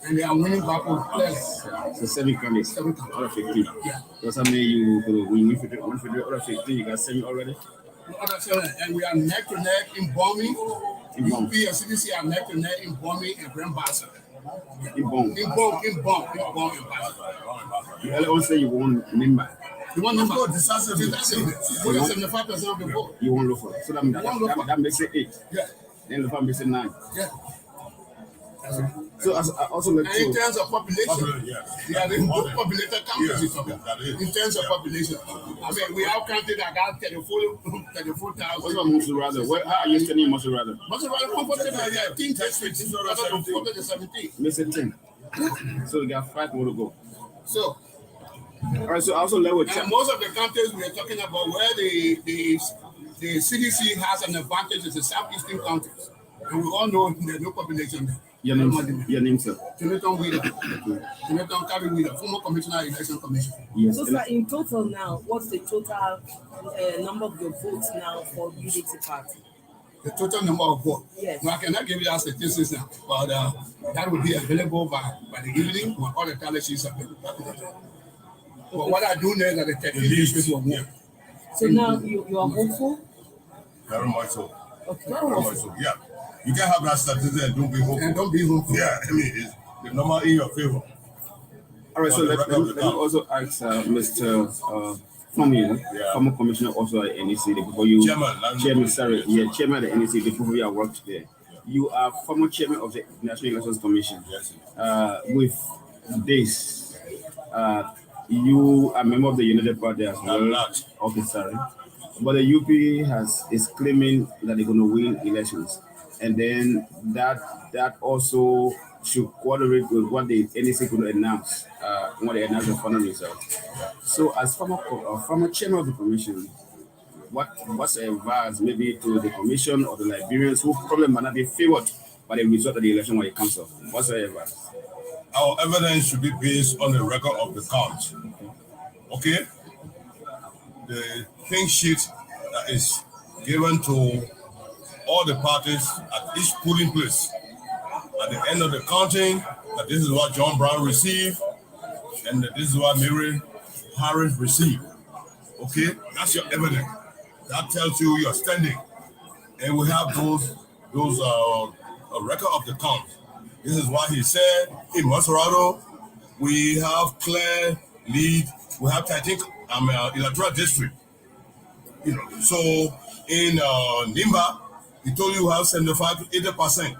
And they are winning back on players. So 7 counties out of 15. Yeah. Does that mean you will win 150 out of 15? You got 7 already? And we are neck to neck in Bomi. UP and CDC are neck to neck in Bomi and Grand Bassa. In Bong. In Bassa. You earlier say you won Nimba. You want number? Decisively. More than 75% of the vote. You won Lofa. So that makes it 8. Yeah. Then Lofa makes it 9. Yeah. So as I also like And in to, terms of population, they are the most populated counties. In terms of population, I mean, we have counties that got 34,000. what's about Mosurado? How are you studying Mosurado? Most of our comfortable, yeah, 10 districts, 17. Miss 10. So we got 5 more to go. So, All right, so I also level check. and most of the counties we are talking about where the CDC has an advantage is the southeastern counties. And we all know there's no population there. Your name, sir. Jonathan Wheeler, Jonathan Carey Wheeler, former commissioner, election commission. Yes. So, sir, in total now, what's the total number of your votes now for Unity Party? The total number of votes. Yes. No, I cannot give you that statistics now, but that will be available by the evening when all the tally sheets are available. But what I do know is that the 13 districts were won. So now you are hopeful? Very much so. Okay. Very much so. Yeah. You can have that statistic and don't be hopeful. And don't be hopeful. Yeah, I mean, it's the number in your favor. All right, so let me also ask Mr. Fumi, former commissioner also at NEC before you. Chairman, sorry, yeah, chairman at NEC before you have worked there. You are former chairman of the National Elections Commission. Yes. With this, you are a member of the United Party as well. I'm not. Okay, sorry. But the UP is claiming that they're going to win elections. And then that also should correlate with what the NEC could announce when they announce the final results. So, as former chairman of the commission, what's advice maybe to the commission or the Liberians who probably might not be favored by the result of the election when it comes up? What's your advice? Our evidence should be based on the record of the count. Okay? The thing sheet that is given to all the parties at each polling place. At the end of the counting, that this is what John Brown received, and that this is what Mary Harris received. Okay, that's your evidence. That tells you your standing, and we have those record of the count. This is what he said in Maserado. We have clear lead. We have, I think, electoral district. You know, so in Nimba. He told you have 75 to 80%.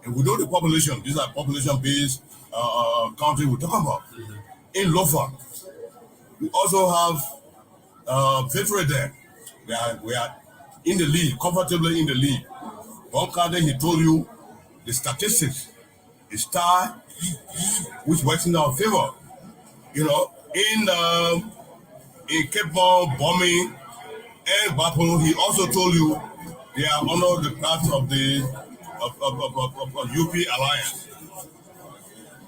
And we know the population. These are population-based country we're talking about. In Lofa, we also have victory there. We are in the lead, comfortably in the lead. One county, he told you the statistics is tied, which works in our favor. You know, in Cape Town, bombing, and Bapo, he also told you they are under the path of the UP alliance.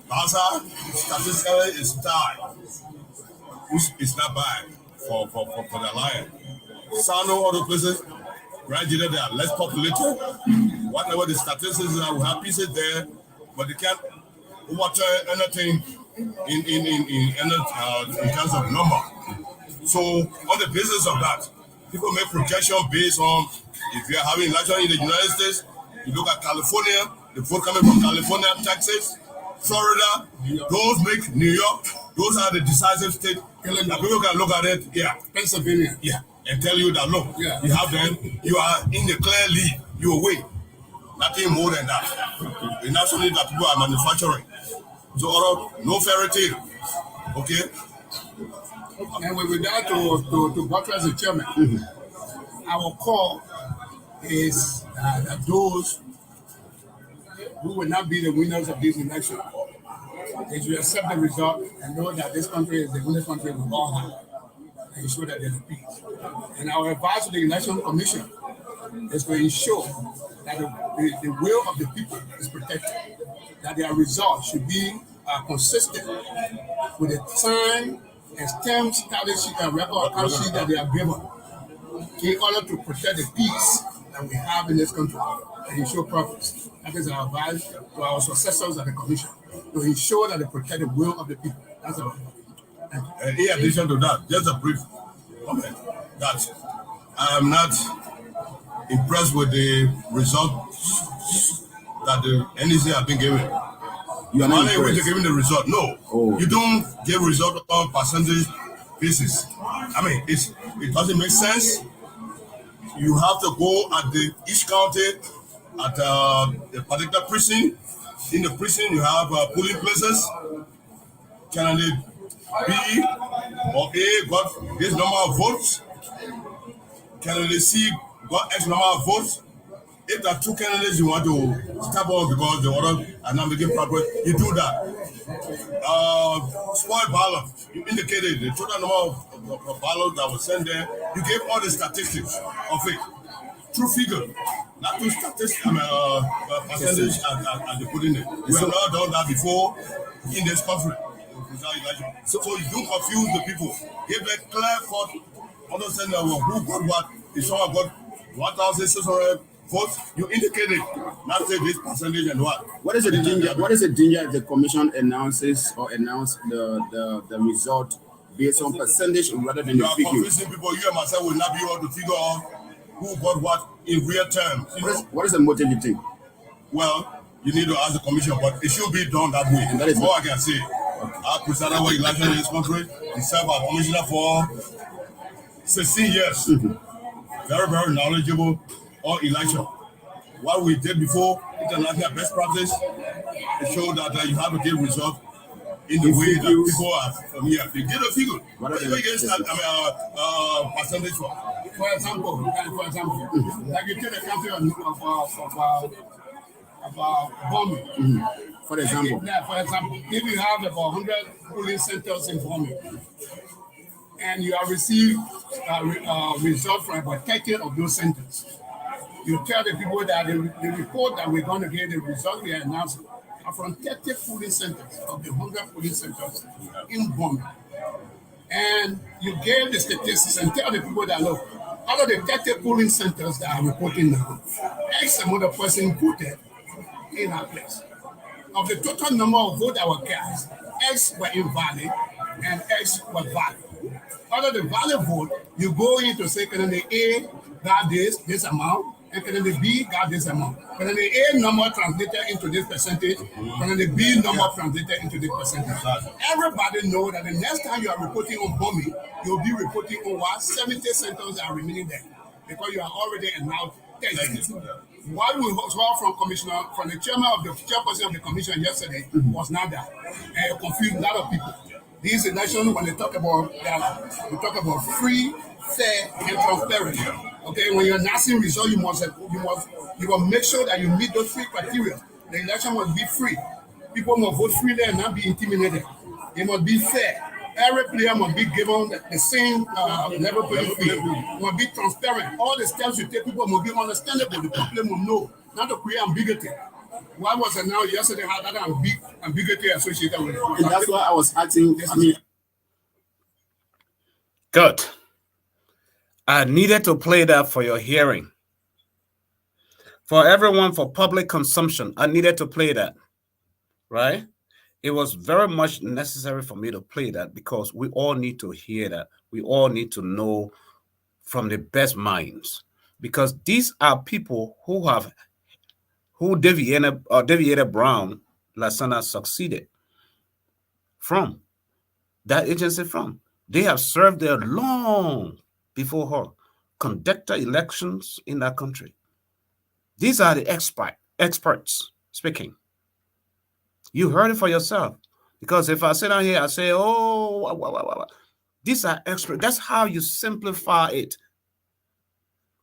Basa statistically is tied, which is not bad for the alliance. Sano, other places, Nigeria, they are less populated. Whatever the statistics are, we have pieces there, but they can't overturn anything in terms of number. So on the basis of that, people make projection based on if you are having election in the United States, you look at California, the vote coming from California, Texas, Florida, those make New York, those are the decisive states. That people can look at it, yeah. Pennsylvania. Yeah. And tell you that, look, yeah. You have them, you are in the clear lead, you win. Nothing more than that. It's not something that people are manufacturing. So, no fairy tale. Okay? And with regard to Buttress, the chairman, our call is that those who will not be the winners of this election is to accept the result and know that this country is the winners country we all have, and ensure that there's peace. And our advice to the Election Commission is to ensure that the will of the people is protected, that their results should be consistent with the time and stamp status sheet and record account sheet that they are given in order to protect the peace that we have in this country and ensure progress. That is our advice to our successors at the commission, to ensure that they protect the will of the people. That's our advice. And in addition to that, just a brief comment that I am not impressed with the results that the NEC have been given. You are not able to give the result. No, You don't give result on percentage basis. I mean, it doesn't make sense. You have to go at each county at a particular precinct In the prison, you have polling places. Candidate B or A got this number of votes. Candidate C got X number of votes. If there are two candidates you want to step on because the other are not making progress, you do that. Spoil ballot, you indicated the total number of ballots that was sent there. You gave all the statistics of it. True figure, not true statistics, percentage as they put in it. We have not done that before in this country. So you don't confuse the people. Give a clear cut understanding of who got what. If someone got 1,600 votes, you indicate it, not say this percentage and what. What is the danger? What is the danger if the commission announces the result based on percentage rather than the figure? Confusing people. You and myself will not be able to figure out who got what in real terms. What is the motive you think? Well, you need to ask the commission, but it should be done that way. And that is all I can say. I presided over election in this country. He served as commissioner for 16 years. Very, very knowledgeable on election. What we did before, international best practice, it showed that you have to give results in the way that people are from here. They get a figure. What are you against that percentage for? For example, like you take the country of bombing. For example, if you have about 100 polling centers in bombing, and you have received results from about 30 of those centers, you tell the people that the report that we're going to get, the results we are announcing, are from 30 polling centers of the 100 polling centers in bombing. And you gave the statistics and tell the people that, look, out of the 30 polling centers that are reporting now, X amount of person voted in our place. Of the total number of votes that were cast, X were invalid and X were valid. Out of the valid vote, you go in to say, can the A got this amount, and can the B got this amount. Can the A number translated into this percentage, can the B number translated into this percentage. Everybody know that the next time you are reporting on bombing, you'll be reporting on what 70 centers that are remaining there, because you are already announced 30. What we heard from the chairperson of the commission yesterday was not that. It confused a lot of people. These elections, when they talk about that, we talk about free, fair, and transparent. Okay, when you're announcing results, you must make sure that you meet those three criteria. The election must be free. People must vote freely and not be intimidated. It must be fair. Every player must be given the same level playing field. It must be transparent. All the steps you take, people must be understandable. The public must know, not to create ambiguity. What was announced yesterday had that ambiguity associated with it. And that's why I was asking. Good. I needed to play that for your hearing. For everyone, for public consumption, I needed to play that. Right? It was very much necessary for me to play that because we all need to hear that. We all need to know from the best minds, because these are people who deviated Brown Lasana succeeded from that agency from. They have served there long before her, conducted elections in that country. These are the experts speaking. You heard it for yourself. Because if I sit down here, I say, these are experts. That's how you simplify it.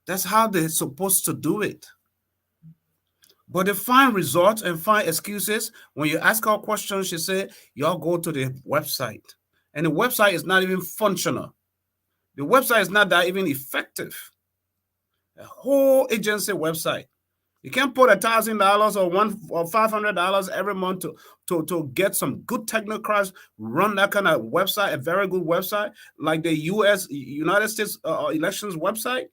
That's how they're supposed to do it. But they find results and find excuses. When you ask her questions, she said, y'all go to the website. And the website is not even functional. The website is not that even effective. A whole agency website. You can't put $1,000 or $500 every month to get some good technocrats run that kind of website, a very good website like the United States elections website.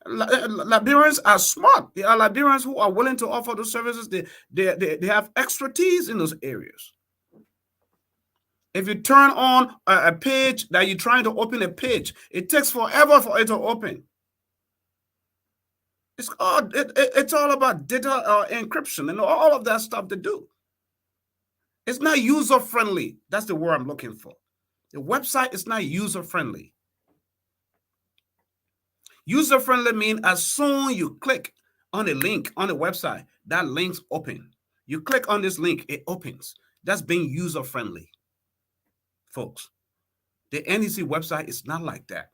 Liberians are smart. They are Liberians who are willing to offer those services. They have expertise in those areas. If you turn on a page that you're trying to open a page, it takes forever for it to open. It's all about data encryption and all of that stuff to do. It's not user-friendly. That's the word I'm looking for. The website is not user-friendly. User-friendly means as soon you click on a link on the website. That link's open. You click on this link, it opens. That's being user friendly, folks. The NEC website is not like that.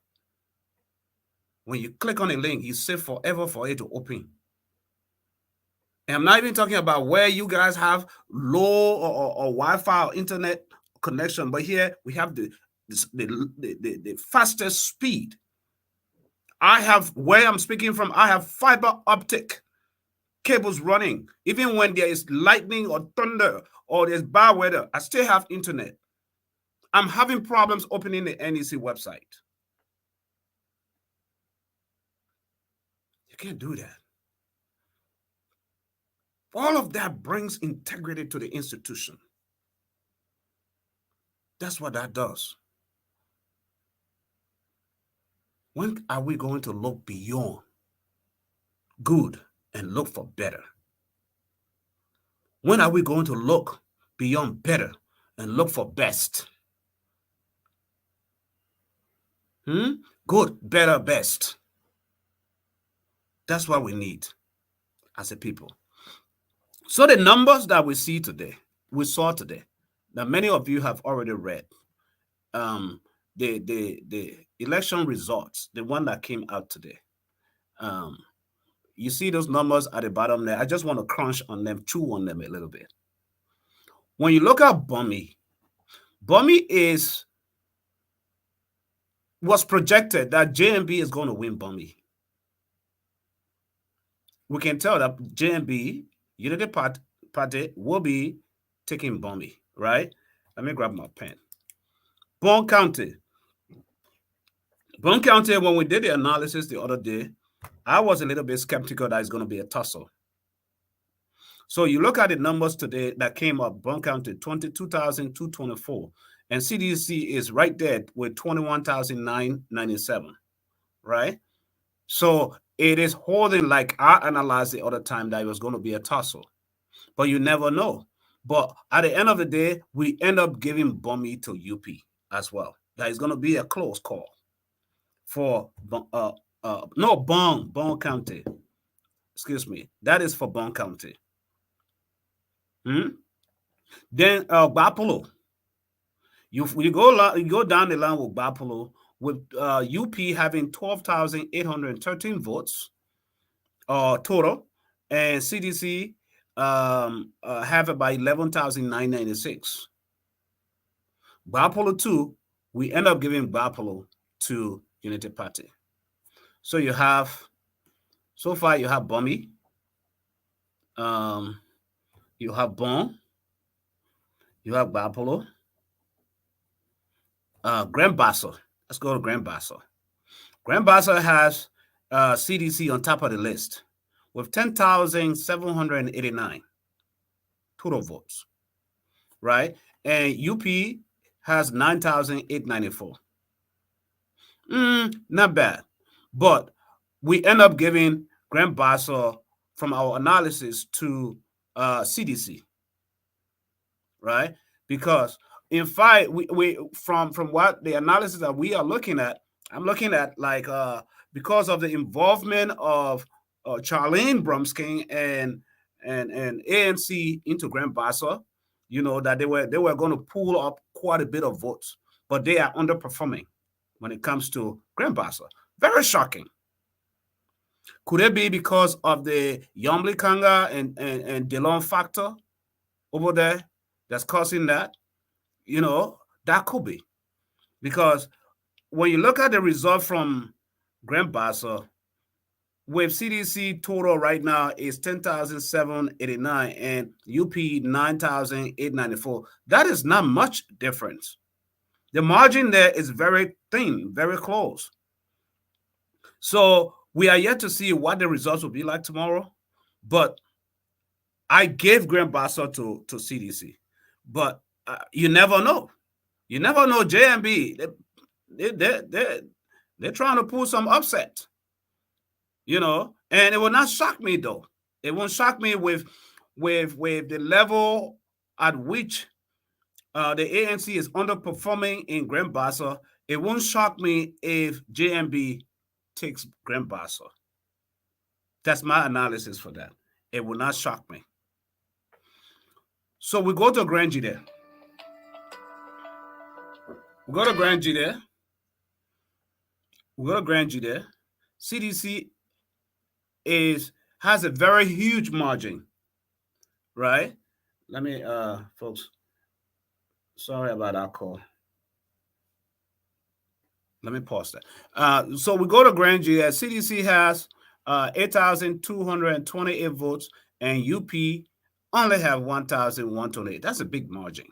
When you click on a link, you sit forever for it to open. And I'm not even talking about where you guys have low or Wi-Fi or internet connection, but here we have the fastest speed. I have, where I'm speaking from, I have fiber optic cables running. Even when there is lightning or thunder or there's bad weather, I still have internet. I'm having problems opening the NEC website. You can't do that. All of that brings integrity to the institution. That's what that does. When are we going to look beyond good and look for better? When are we going to look beyond better and look for best? Good, better, best. That's what we need as a people. So the numbers that we saw today, that many of you have already read, the election results, the one that came out today. You see those numbers at the bottom there. I just want to crunch on them, chew on them a little bit. When you look at Bummy was projected that JMB is going to win Bummy. We can tell that JMB, Unity Party, will be taking Bummy, right? Let me grab my pen. Bond County, when we did the analysis the other day, I was a little bit skeptical that it's going to be a tussle. So you look at the numbers today that came up, Bond County, 22,224. And CDC is right there with 21,997, right? So it is holding like I analyzed the other time that it was going to be a tussle. But you never know. But at the end of the day, we end up giving Bummy to UP as well. That is going to be a close call for Bond County. Excuse me. That is for Bond County. Then Bapolo. You go down the line with Bapolo, with UP having 12,813 votes total, and CDC have about 11,996. Bapolo 2, we end up giving Bapolo to Unity Party. So you have, so far you have Bummy, you have Bon, you have Bapolo, Grand Bassa. Let's go to Grand Bassa. Grand Bassa has CDC on top of the list with 10,789 total votes, right? And UP has 9,894. Not bad. But we end up giving Grand Bassa from our analysis to CDC, right? Because in fact, we from what the analysis that we are looking at, I'm looking at like because of the involvement of Charlene Brumskin and ANC into Grand Bassa, you know, that they were going to pull up quite a bit of votes, but they are underperforming when it comes to Grand Bassa. Very shocking. Could it be because of the Yomli Kanga and Delon factor over there that's causing that? You know, that could be. Because when you look at the result from Grand Bassa, with CDC total right now is 10,789 and UP 9,894. That is not much difference. The margin there is very thin, very close. So we are yet to see what the results will be like tomorrow. But I gave Grand Bassa to CDC. But you never know. You never know. JMB, they're trying to pull some upset. You know, and it will not shock me though. It won't shock me with the level at which the ANC is underperforming in Grand Bassa. It won't shock me if JMB takes Grand Bassa. That's my analysis for that. It will not shock me. So we go to Grand G there. We go to Grand G there. We go to Grand G there. CDC has a very huge margin, right? Let me, folks. Sorry about that call. Let me pause that. So we go to Grand G. CDC has 8,228 votes, and UP only have 1,128. That's a big margin.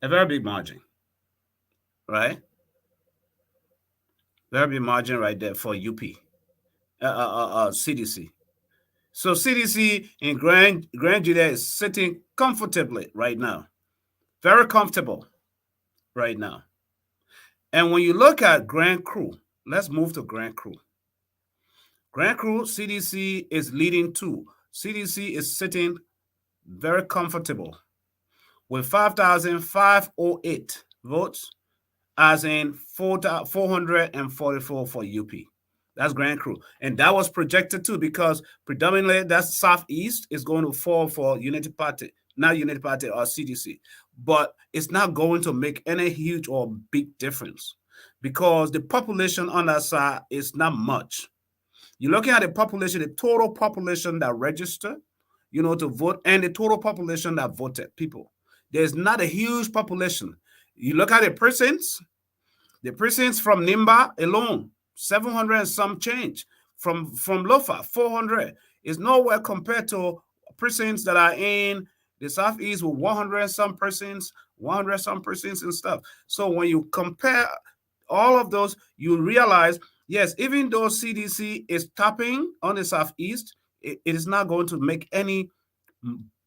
A very big margin, right? Very big margin right there for UP, CDC. So CDC in Grand Judea is sitting comfortably right now, very comfortable right now. And when you look at Grand Cru, let's move to Grand Cru. Grand Cru, CDC is leading too. CDC is sitting very comfortable with 5,508 votes, as in 444 for UP. That's Grand Cru. And that was projected too, because predominantly that's Southeast is going to fall for Unity Party, not Unity Party or CDC. But it's not going to make any huge or big difference because the population on that side is not much. You're looking at the population, the total population that registered, to vote, and the total population that voted, people. There's not a huge population. You look at the precincts from Nimba alone, 700 and some change. From Lofa, 400. Is nowhere compared to precincts that are in the Southeast with 100 and some precincts, 100 some precincts and stuff. So when you compare all of those, you realize, yes, even though CDC is topping on the Southeast, it is not going to make any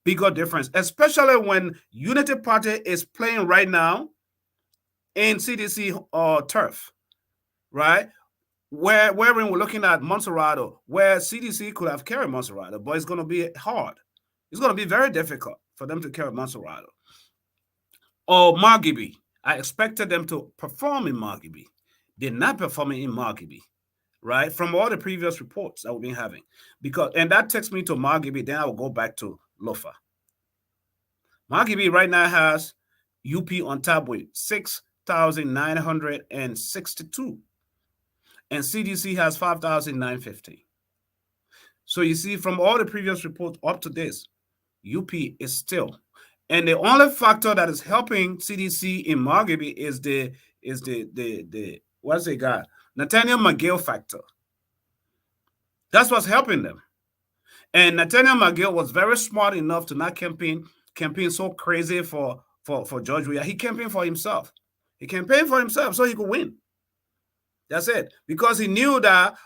bigger difference, especially when Unity Party is playing right now in CDC turf, right? Where we're looking at Monserrato, where CDC could have carried Monserrato, but it's going to be hard. It's going to be very difficult for them to carry Monserrato. Or Margibi. I expected them to perform in Margibi. They're not performing in Margibi, right? From all the previous reports that we've been having. And that takes me to Margibi, then I will go back to Lofa. Margibi right now has UP on top with 6,962. And CDC has 5,950. So you see, from all the previous reports up to this, UP is still. And the only factor that is helping CDC in Margibi is the what's it got? Nathaniel McGill factor. That's what's helping them. And Nathaniel McGill was very smart enough to not campaign so crazy for George Weah. He campaigned for himself. He campaigned for himself so he could win. That's it. Because he knew that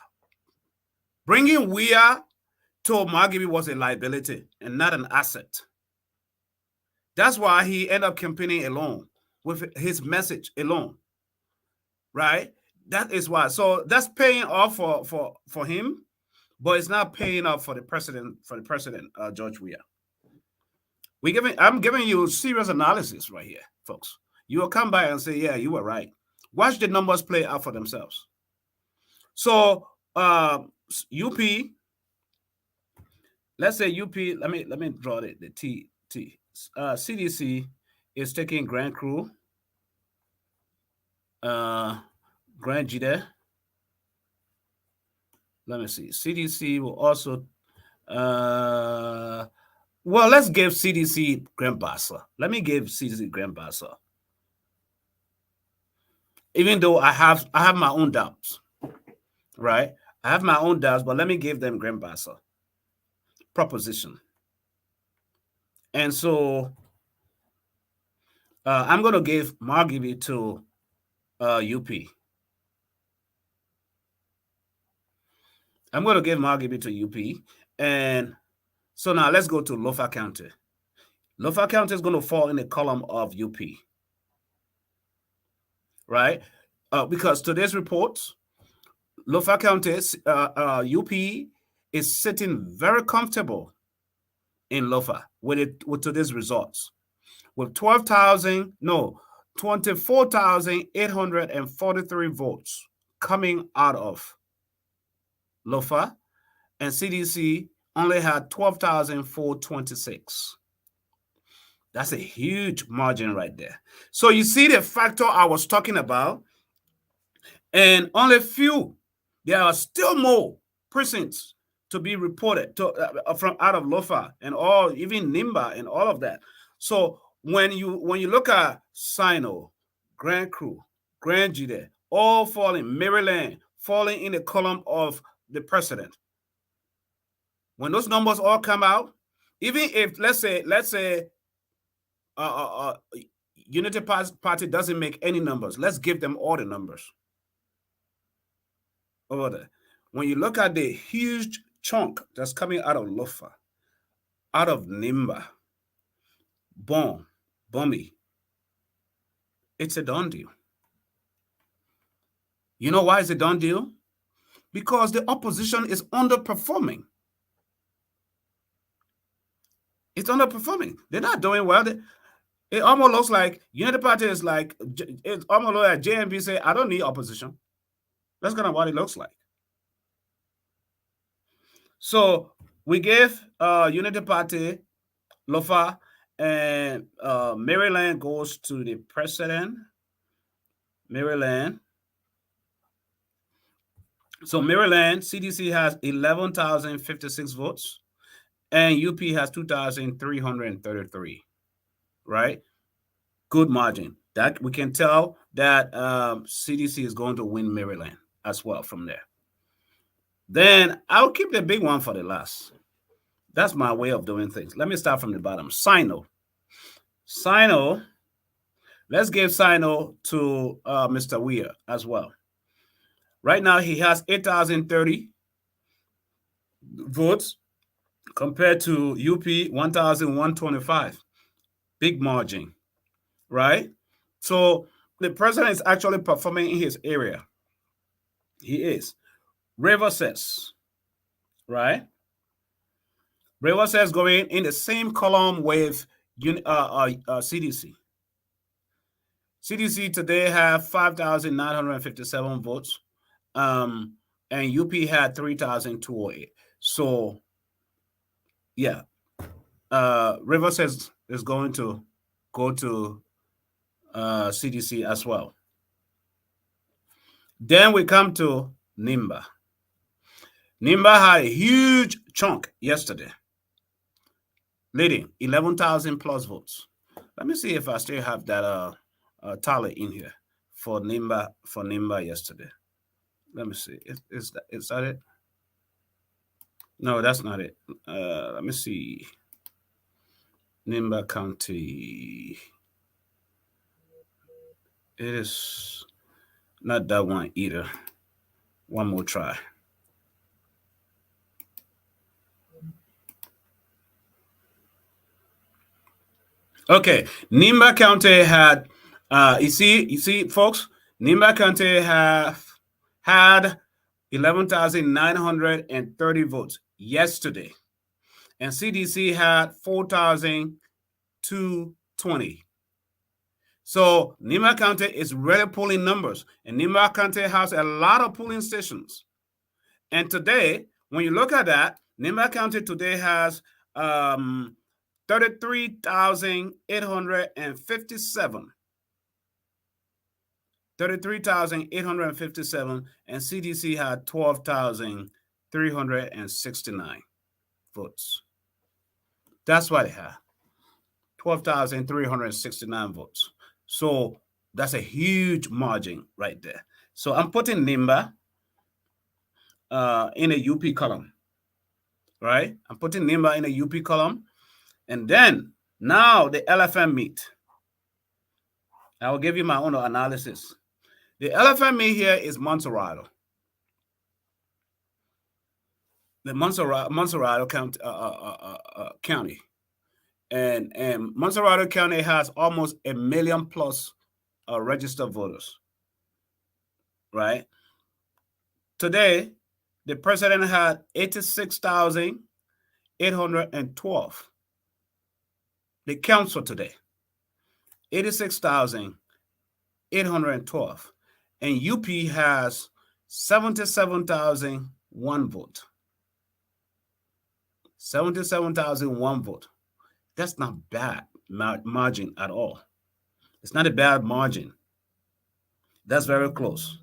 bringing Weah to Margibi was a liability and not an asset. That's why he ended up campaigning alone with his message alone, right? That is why. So that's paying off for him, but it's not paying off for the president, George Weah. I'm giving you serious analysis right here, folks. You will come by and say, yeah, you were right. Watch the numbers play out for themselves. So UP, let's say UP, let me draw the T. CDC is taking Grand Cru, Grand Jide. Let me see. CDC will also, well, let's give CDC Grand Bassa. Let me give CDC Grand Bassa. Even though I have my own doubts, right? I have my own doubts, but let me give them Grand Bassa proposition. And so I'm going to give Margibi to UP. I'm going to give Margibi to UP. And so now let's go to Lofa County. Lofa County is going to fall in the column of UP. Right? Because today's report, Lofa County, UP is sitting very comfortable in Lofa with today's results. With 24,843 votes coming out of Lofa, and CDC only had 12,426. That's a huge margin right there. So you see the factor I was talking about, and only few. There are still more precincts to be reported from out of Lofa and all, even Nimba and all of that. So when you look at Sino, Grand Cru, Grand Jude, all falling, Maryland falling in the column of the president. When those numbers all come out, even if let's say Unity Party doesn't make any numbers, let's give them all the numbers over there. When you look at the huge chunk that's coming out of Lofa, out of Nimba, Bummy, it's a done deal. You know why it's a done deal? Because the opposition is underperforming. It's underperforming. They're not doing well. It almost looks like Unity Party is like, it's almost like JNB say, I don't need opposition. That's kind of what it looks like. So we gave Unity Party, Lofa, and Maryland goes to the president. Maryland. So Maryland, CDC has 11,056 votes, and UP has 2,333, right? Good margin. That we can tell that CDC is going to win Maryland as well from there. Then I'll keep the big one for the last. That's my way of doing things. Let me start from the bottom. Sino. Let's give Sino to Mr. Weir as well. Right now, he has 8,030 votes compared to UP 1,125. Big margin, right? So the president is actually performing in his area. He is. River says, right? River says going in the same column with CDC. CDC today have 5,957 votes. And UP had 3,208. So, yeah, River says is going to go to CDC as well. Then we come to Nimba. Nimba had a huge chunk yesterday, leading 11,000 plus votes. Let me see if I still have that tally in here for Nimba yesterday. Let me see. Is that it? No, that's not it. Let me see. Nimba County. It is not that one either. One more try. Okay, Nimba County had. You see, folks. Nimba County had 11,930 votes yesterday, and CDC had 4,220. So Nimba County is really pulling numbers, and Nimba County has a lot of polling stations. And today, when you look at that, Nimba County today has 33,857. 33,857, and CDC had 12,369 votes. That's what it had. 12,369 votes. So that's a huge margin right there. So I'm putting Nimba in a UP column, right? I'm putting Nimba in a UP column. And then now the elephant meat. I will give you my own analysis. The elephant meat here is Montserrat. The Montserrat County. And Montserrat County has almost 1 million plus registered voters, right? Today, the president had 86,812. The council today, 86,812. And UP has 77,100. one vote. 77,001 vote. That's not bad margin at all. It's not a bad margin. That's very close,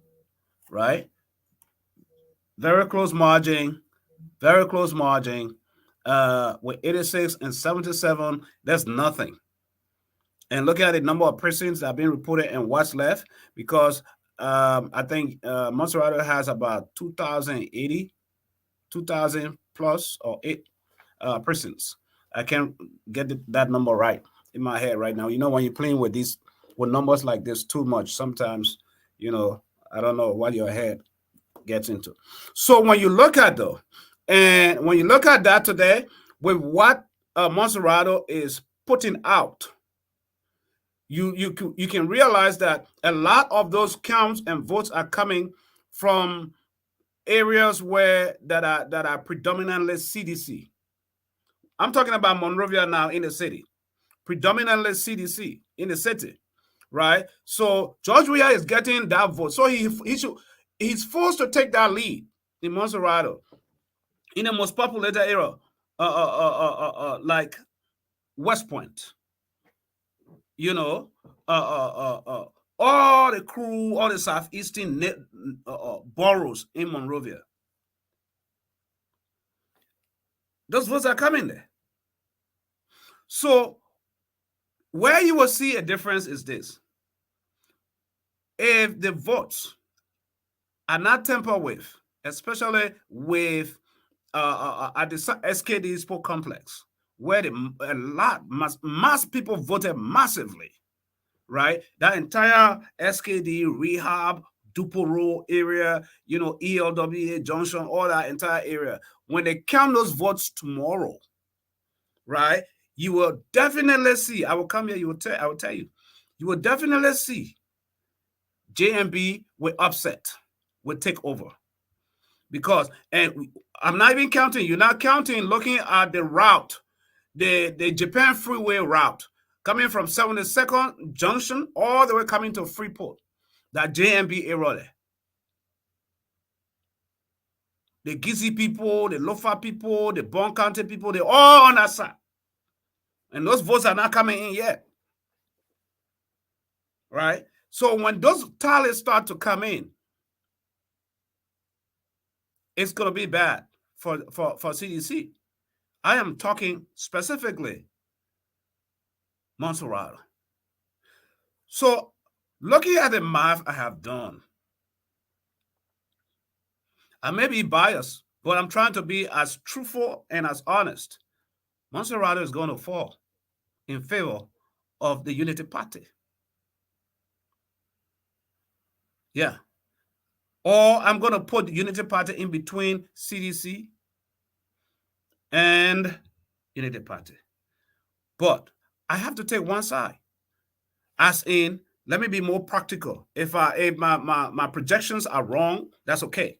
right? Very close margin. Very close margin. With 86 and 77, that's nothing. And look at the number of persons that have been reported and what's left, because I think Monserrato has about 2,080, 2,000 plus or 8 persons. I can't get that number right in my head right now. You know, when you're playing with numbers like this too much, sometimes, you know, I don't know what your head gets into. So when you look at that today, with what Monserrato is putting out, you can realize that a lot of those counts and votes are coming from areas that are predominantly CDC. I'm talking about Monrovia now in the city, predominantly CDC in the city, right? So George Weah is getting that vote, so he's forced to take that lead in Monserrato, in the most populated area, like West Point, you know, all the crew, all the southeastern boroughs in Monrovia. Those votes are coming there. So where you will see a difference is this. If the votes are not tampered with, especially with at the SKD Sport Complex, where mass people voted massively, right? That entire SKD, Rehab, Duporo area, you know, ELWA Junction, all that entire area. When they count those votes tomorrow, right, you will definitely see. I will come here. I will tell you. You will definitely see JMB will upset, will take over. Because, and I'm not even counting, you're not counting, looking at the route, the Japan Freeway route, coming from 72nd Junction all the way coming to Freeport, that JMB area there. The Gizi people, the Lofa people, the Bon County people, they're all on that side. And those votes are not coming in yet. Right? So when those tallies start to come in, it's going to be bad for CDC. I am talking specifically Monserrato. So looking at the math I have done, I may be biased, but I'm trying to be as truthful and as honest. Monserrato is going to fall in favor of the Unity Party. Yeah. Or I'm going to put the Unity Party in between CDC and Unity Party. But I have to take one side. As in, let me be more practical. If my projections are wrong, that's okay.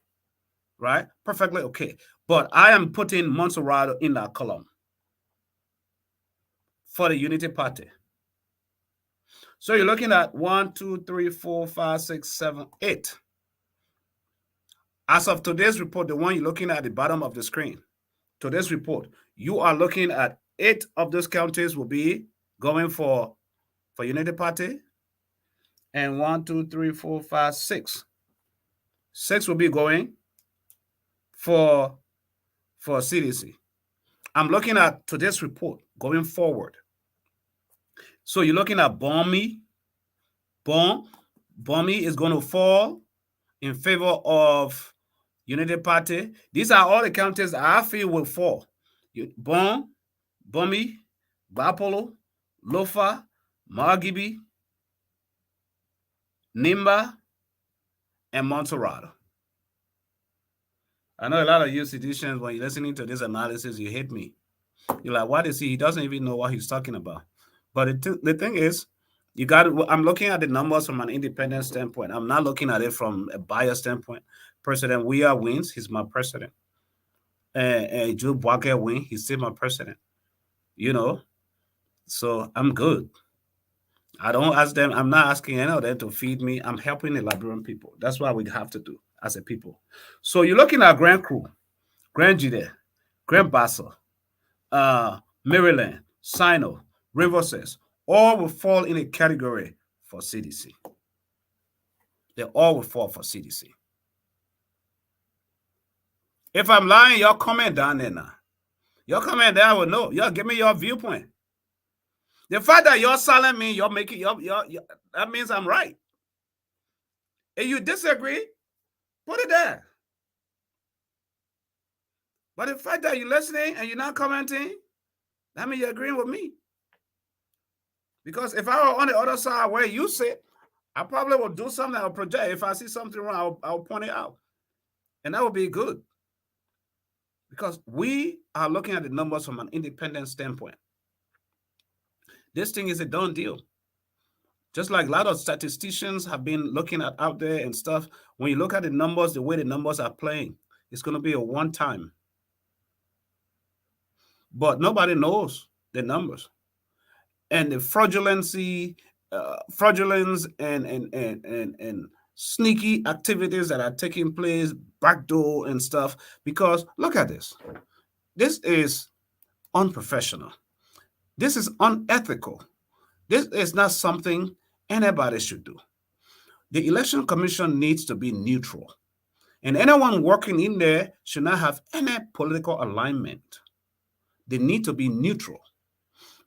Right? Perfectly okay. But I am putting Monserrato in that column for the Unity Party. So you're looking at 1, 2, 3, 4, 5, 6, 7, 8. As of today's report, the one you're looking at the bottom of the screen, today's report, you are looking at 8 of those counties will be going for Unity Party. And 1, 2, 3, 4, 5, 6. 6 will be going for CDC. I'm looking at today's report going forward. So you're looking at Bommy. Bommy is going to fall in favor of Unity Party. These are all the counties I feel will fall. Bommy, Bapolo, Lofa, Margibi, Nimba, and Monserrato. I know a lot of you citizens, when you're listening to this analysis, you hate me. You're like, what is he? He doesn't even know what he's talking about. But the thing is, I'm looking at the numbers from an independent standpoint. I'm not looking at it from a biased standpoint. President Weah wins, he's my president. Joe Boakai wins, he's still my president. You know, so I'm good. I don't ask them. I'm not asking any of them to feed me. I'm helping the Liberian people. That's what we have to do as a people. So you're looking at Grand Cru, Grand Jide, Grand Bassa, Maryland, Sino, Riverside, all will fall in a category for CDC. They all will fall for CDC. If I'm lying, y'all comment down there now. Y'all comment there, I will know. Y'all give me your viewpoint. The fact that you're silent me, you're making that means I'm right. If you disagree, put it there. But the fact that you're listening and you're not commenting, that means you're agreeing with me. Because if I were on the other side where you sit, I probably will do something I'll project. If I see something wrong, I'll point it out. And that would be good. Because we are looking at the numbers from an independent standpoint. This thing is a done deal. Just like a lot of statisticians have been looking at out there and stuff, when you look at the numbers, the way the numbers are playing, it's going to be a one-time. But nobody knows the numbers. And the fraudulence and sneaky activities that are taking place, backdoor and stuff, because look at this. This is unprofessional. This is unethical. This is not something anybody should do. The Election Commission needs to be neutral. And anyone working in there should not have any political alignment. They need to be neutral.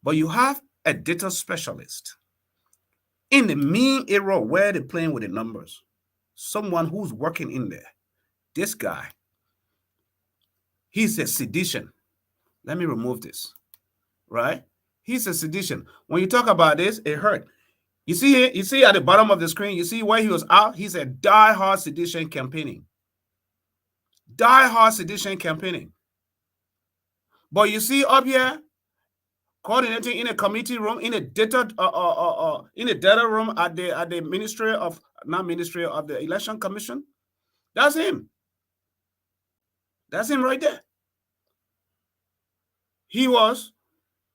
But you have a data specialist in the mean era where they're playing with the numbers. Someone who's working in there. This guy, he's a sedition. Let me remove this, right? He's a sedition. When you talk about this, it hurt. You see at the bottom of the screen, you see where he was out? He's a die-hard sedition campaigning. Die-hard sedition campaigning. But you see up here, coordinating in a committee room, in a data room at the Ministry of the Election Commission. That's him. That's him right there. He was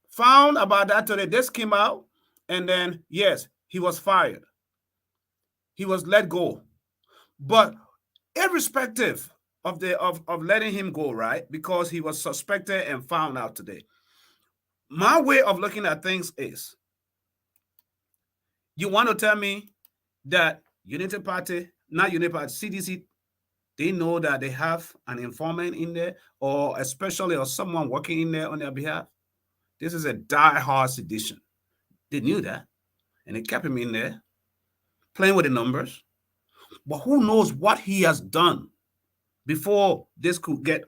found about that today. This came out, and then yes, he was fired. He was let go. But irrespective of letting him go, right? Because he was suspected and found out today. My way of looking at things is, you want to tell me that Unity Party, not Unity Party, CDC, they know that they have an informant in there, or especially or someone working in there on their behalf? This is a die-hard sedition. They knew that, and they kept him in there, playing with the numbers. But who knows what he has done before this could get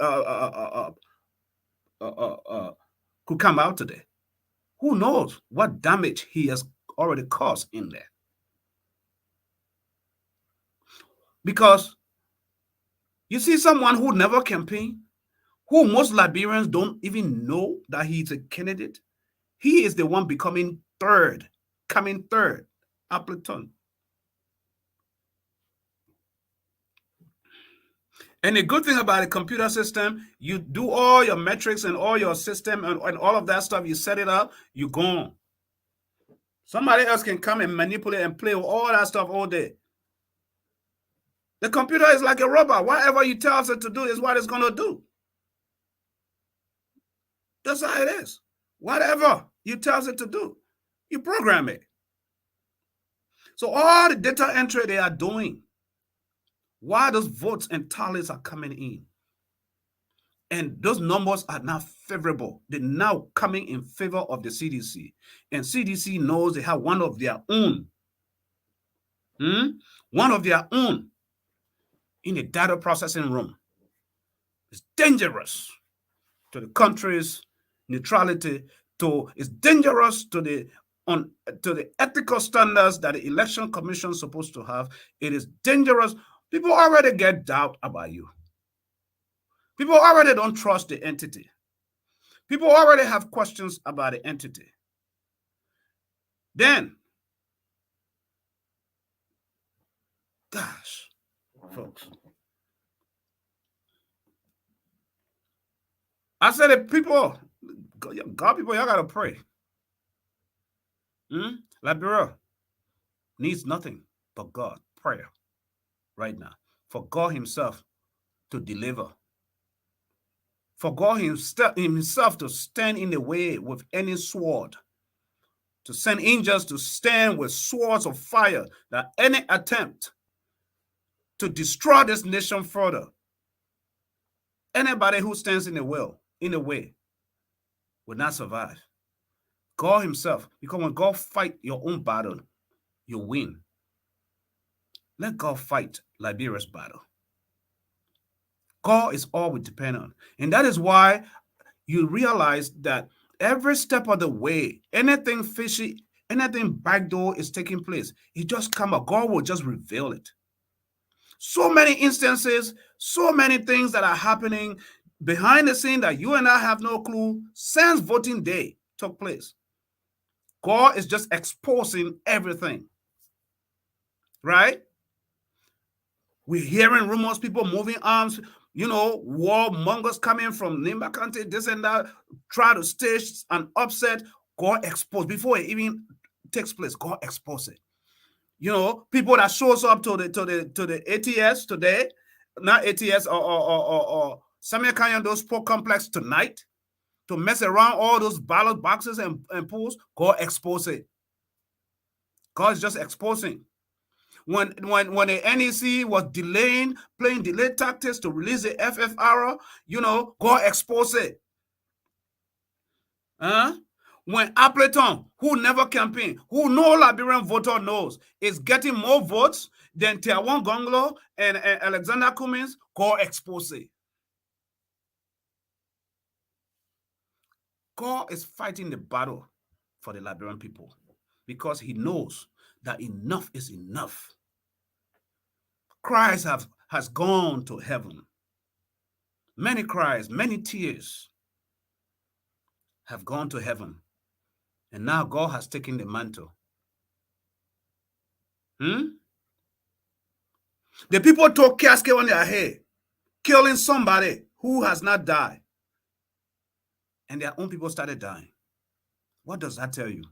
could come out today? Who knows what damage he has already caused in there? Because you see someone who never campaigned, who most Liberians don't even know that he's a candidate. He is the one becoming third, coming third, Appleton. And the good thing about the computer system, you do all your metrics and all your system and all of that stuff, you set it up, you're gone. Somebody else can come and manipulate and play with all that stuff all day. The computer is like a robot. Whatever you tell it to do is what it's going to do. That's how it is. Whatever you tell it to do, you program it. So all the data entry they are doing, why those votes and tallies are coming in, and those numbers are now favorable. They're now coming in favor of the CDC. And CDC knows they have one of their own. One of their own in the data processing room. It's dangerous to the country's neutrality. It's dangerous to the ethical standards that the Election Commission is supposed to have. It is dangerous. People already get doubt about you. People already don't trust the entity. People already have questions about the entity. Then, gosh, folks, I said that people, God people, y'all gotta pray. Liberia needs nothing but God, prayer, right now. for God himself to deliver. For God himself to stand in the way with any sword. To send angels to stand with swords of fire, that any attempt to destroy this nation further, anybody who stands in the way will not survive. God himself, because when God fight your own battle, you win. Let God fight Liberia's battle. God is all we depend on. And that is why you realize that every step of the way, anything fishy, anything backdoor is taking place, it just come up. God will just reveal it. So many instances, so many things that are happening behind the scene that you and I have no clue since voting day took place. God is just exposing everything, right? We're hearing rumors, people moving arms, warmongers coming from Nimba County, this and that, try to stage an upset. God expose before it even takes place. God expose it. People that shows up to the ATS today, not ATS or Samuel Canyon, those sport complex tonight, to mess around all those ballot boxes and polls. God expose it. God is just exposing. When the NEC was playing delayed tactics to release the FFR, God expose it. When Appleton, who never campaigned, who no Liberian voter knows, is getting more votes than Tiawan Gonglo and Alexander Cummings, God expose it. God is fighting the battle for the Liberian people because he knows that enough is enough. Cries has gone to heaven. Many cries, many tears have gone to heaven. And now God has taken the mantle. The people took casket on their head, killing somebody who has not died. And their own people started dying. What does that tell you?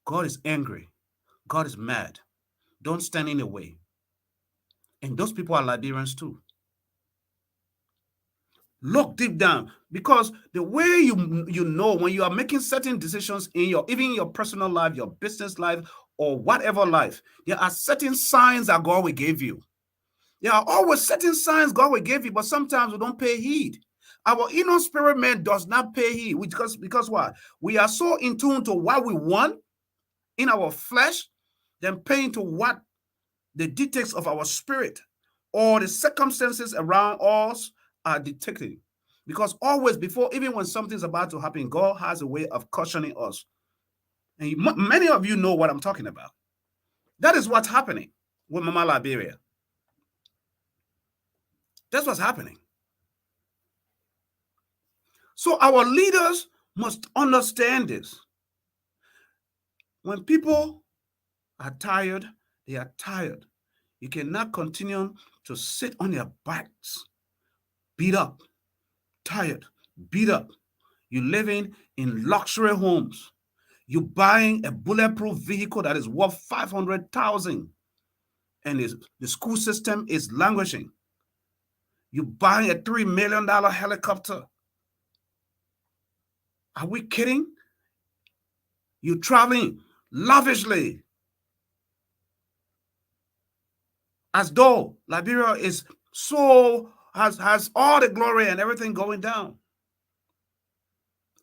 God is angry. God is mad. Don't stand in the way. And those people are Liberians too. Look deep down, because the way you know when you are making certain decisions in even your personal life, your business life, or whatever life, there are certain signs that God will give you. There are always certain signs God will give you, but sometimes we don't pay heed. Our inner spirit man does not pay heed because why? We are so in tune to what we want in our flesh than paying to what the dictates of our spirit or the circumstances around us are dictating. Because always even when something's about to happen, God has a way of cautioning us. And many of you know what I'm talking about. That is what's happening with Mama Liberia. That's what's happening. So our leaders must understand this. When people are tired, they are tired. You cannot continue to sit on their backs, beat up, tired, beat up. You're living in luxury homes. You're buying a bulletproof vehicle that is worth $500,000, and the school system is languishing. You're buying a $3 million helicopter. Are we kidding? You're traveling lavishly, as though Liberia is has all the glory and everything going down.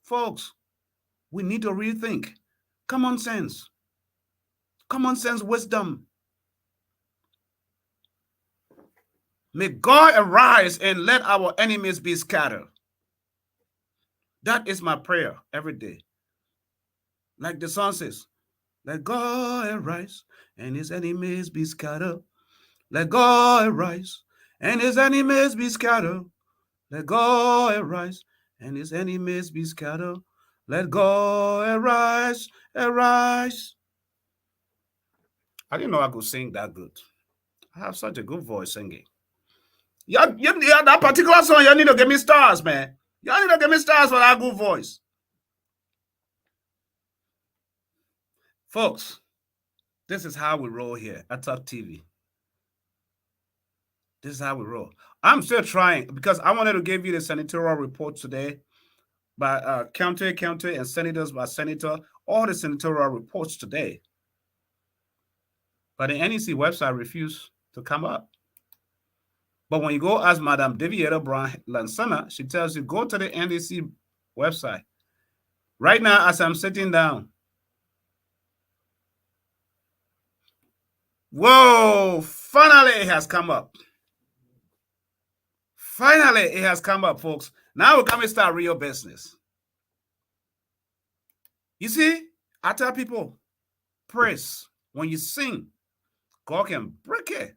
Folks, we need to rethink. Common sense wisdom. May God arise and let our enemies be scattered. That is my prayer every day. Like the song says, let God arise and his enemies be scattered. Let God arise and his enemies be scattered. Let God arise and his enemies be scattered. Let God arise, arise. I didn't know I could sing that good. I have such a good voice singing. Yeah, that particular song, you need to give me stars, man. You need to give me stars for that good voice. Folks, this is how we roll here at Talk TV. This is how we roll. I'm still trying because I wanted to give you the senatorial report today by county, and senators by senator, all the senatorial reports today. But the NEC website refused to come up. But when you go ask Madame Deviera Brown Lansana, she tells you go to the NEC website. Right now, as I'm sitting down, whoa, finally it has come up. Finally, it has come up, folks. Now we're coming to start real business. You see, I tell people, praise, when you sing, God can break it.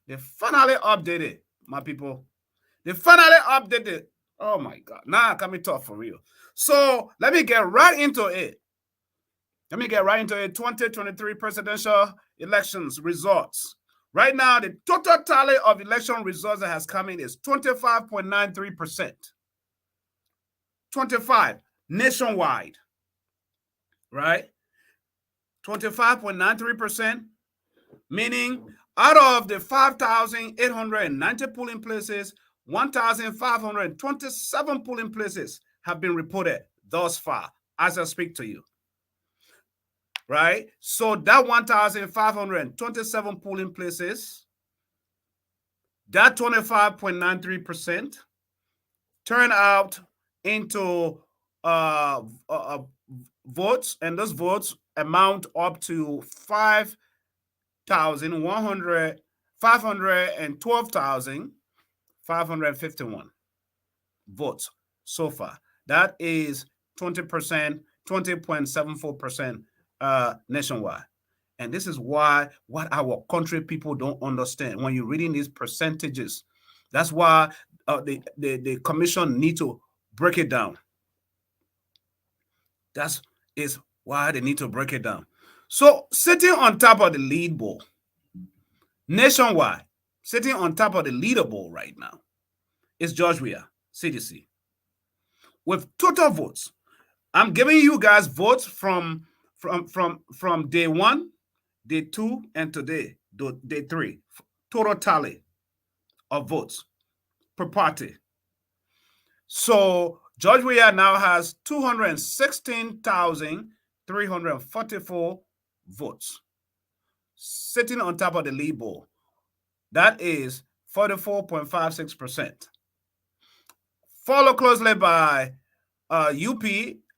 They finally updated, my people. They finally updated. Oh my God. Now I'm coming tough for real. So let me get right into it. 2023 presidential elections results. Right now, the total tally of election results that has come in is 25.93%. 25 nationwide, right? 25.93%, meaning out of the 5,890 polling places, 1,527 polling places have been reported thus far as I speak to you. Right? So that 1,527 polling places, that 25.93% turn out into votes, and those votes amount up to 512,551 votes so far. That is 20%, 20.74% nationwide. And this is why what our country people don't understand when you're reading these percentages. That's why the commission need to break it down. That is why they need to break it down. So sitting on top of the lead bowl, nationwide, sitting on top of the leaderboard right now is Georgia CDC with total votes. I'm giving you guys votes from day 1, day 2, and today, day 3. Total tally of votes per party. So Georgia now has 216,344 votes, sitting on top of the lead board. That is 44.56%. Followed closely by UP,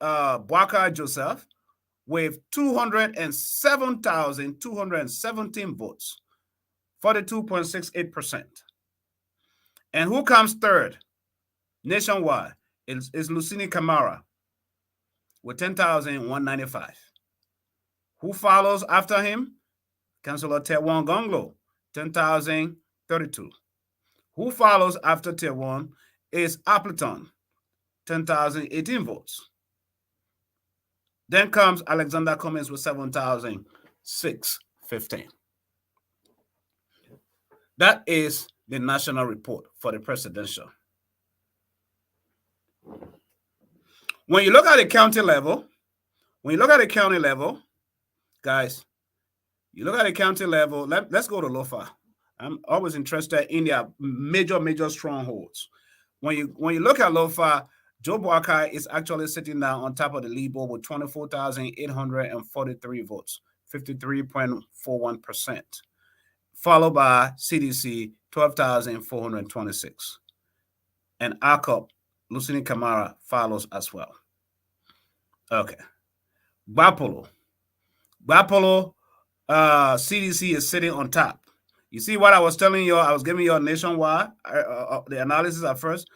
Bwaka Joseph, with 207,217 votes, 42.68%. And who comes third nationwide is Lucini Camara with 10,195. Who follows after him? Councillor Tewon Gonglo, 10,032. Who follows after Tewon is Appleton, 10,018 votes. Then comes Alexander Cummings with 7,615. That is the national report for the presidential. When you look at the county level, guys, you look at the county level, let's go to Lofa. I'm always interested in their major strongholds. When you look at Lofa, Joe Bwaka is actually sitting down on top of the lead board with 24,843 votes, 53.41%, followed by CDC, 12,426. And ACOP, Lucini Camara, follows as well. Okay. Gbapolo, CDC is sitting on top. You see what I was telling you? I was giving you a nationwide the analysis at first.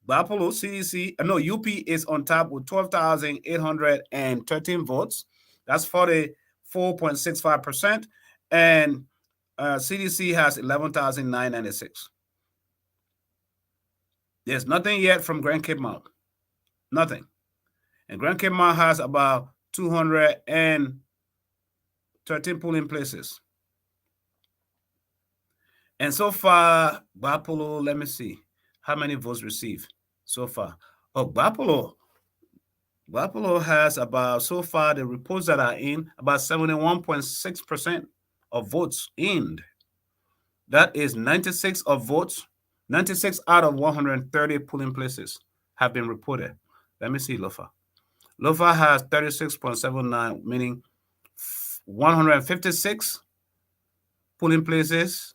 Gbapolo, CDC, UP is on top with 12,813 votes. That's 44.65%. And CDC has 11,996. There's nothing yet from Grand Cape Mount. Nothing. And Grand Cape Mount has about 213 polling places. And so far, Gbapolo, let me see how many votes received so far. Oh, Gbapolo has about, so far, the reports that are in, about 71.6% of votes in. That is 96 of votes. 96 out of 130 polling places have been reported. Let me see Lofa. Lofa has 36.79, meaning 156 polling places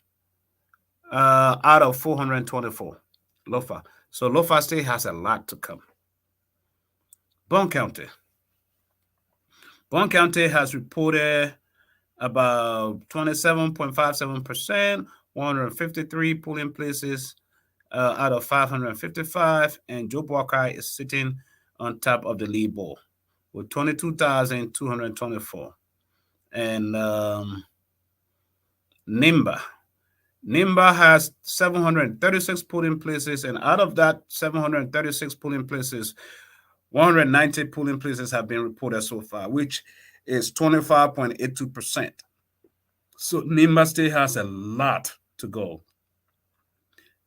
out of 424. Lofa. So Lofa State has a lot to come. Bond County. Bond County has reported about 27.57%, 153 polling places out of 555, and Joe Buckeye is sitting on top of the lead board with 22,224. And Nimba. Nimba has 736 polling places, and out of that 736 polling places, 190 polling places have been reported so far, which is 25.82%. So Nimba State has a lot to go.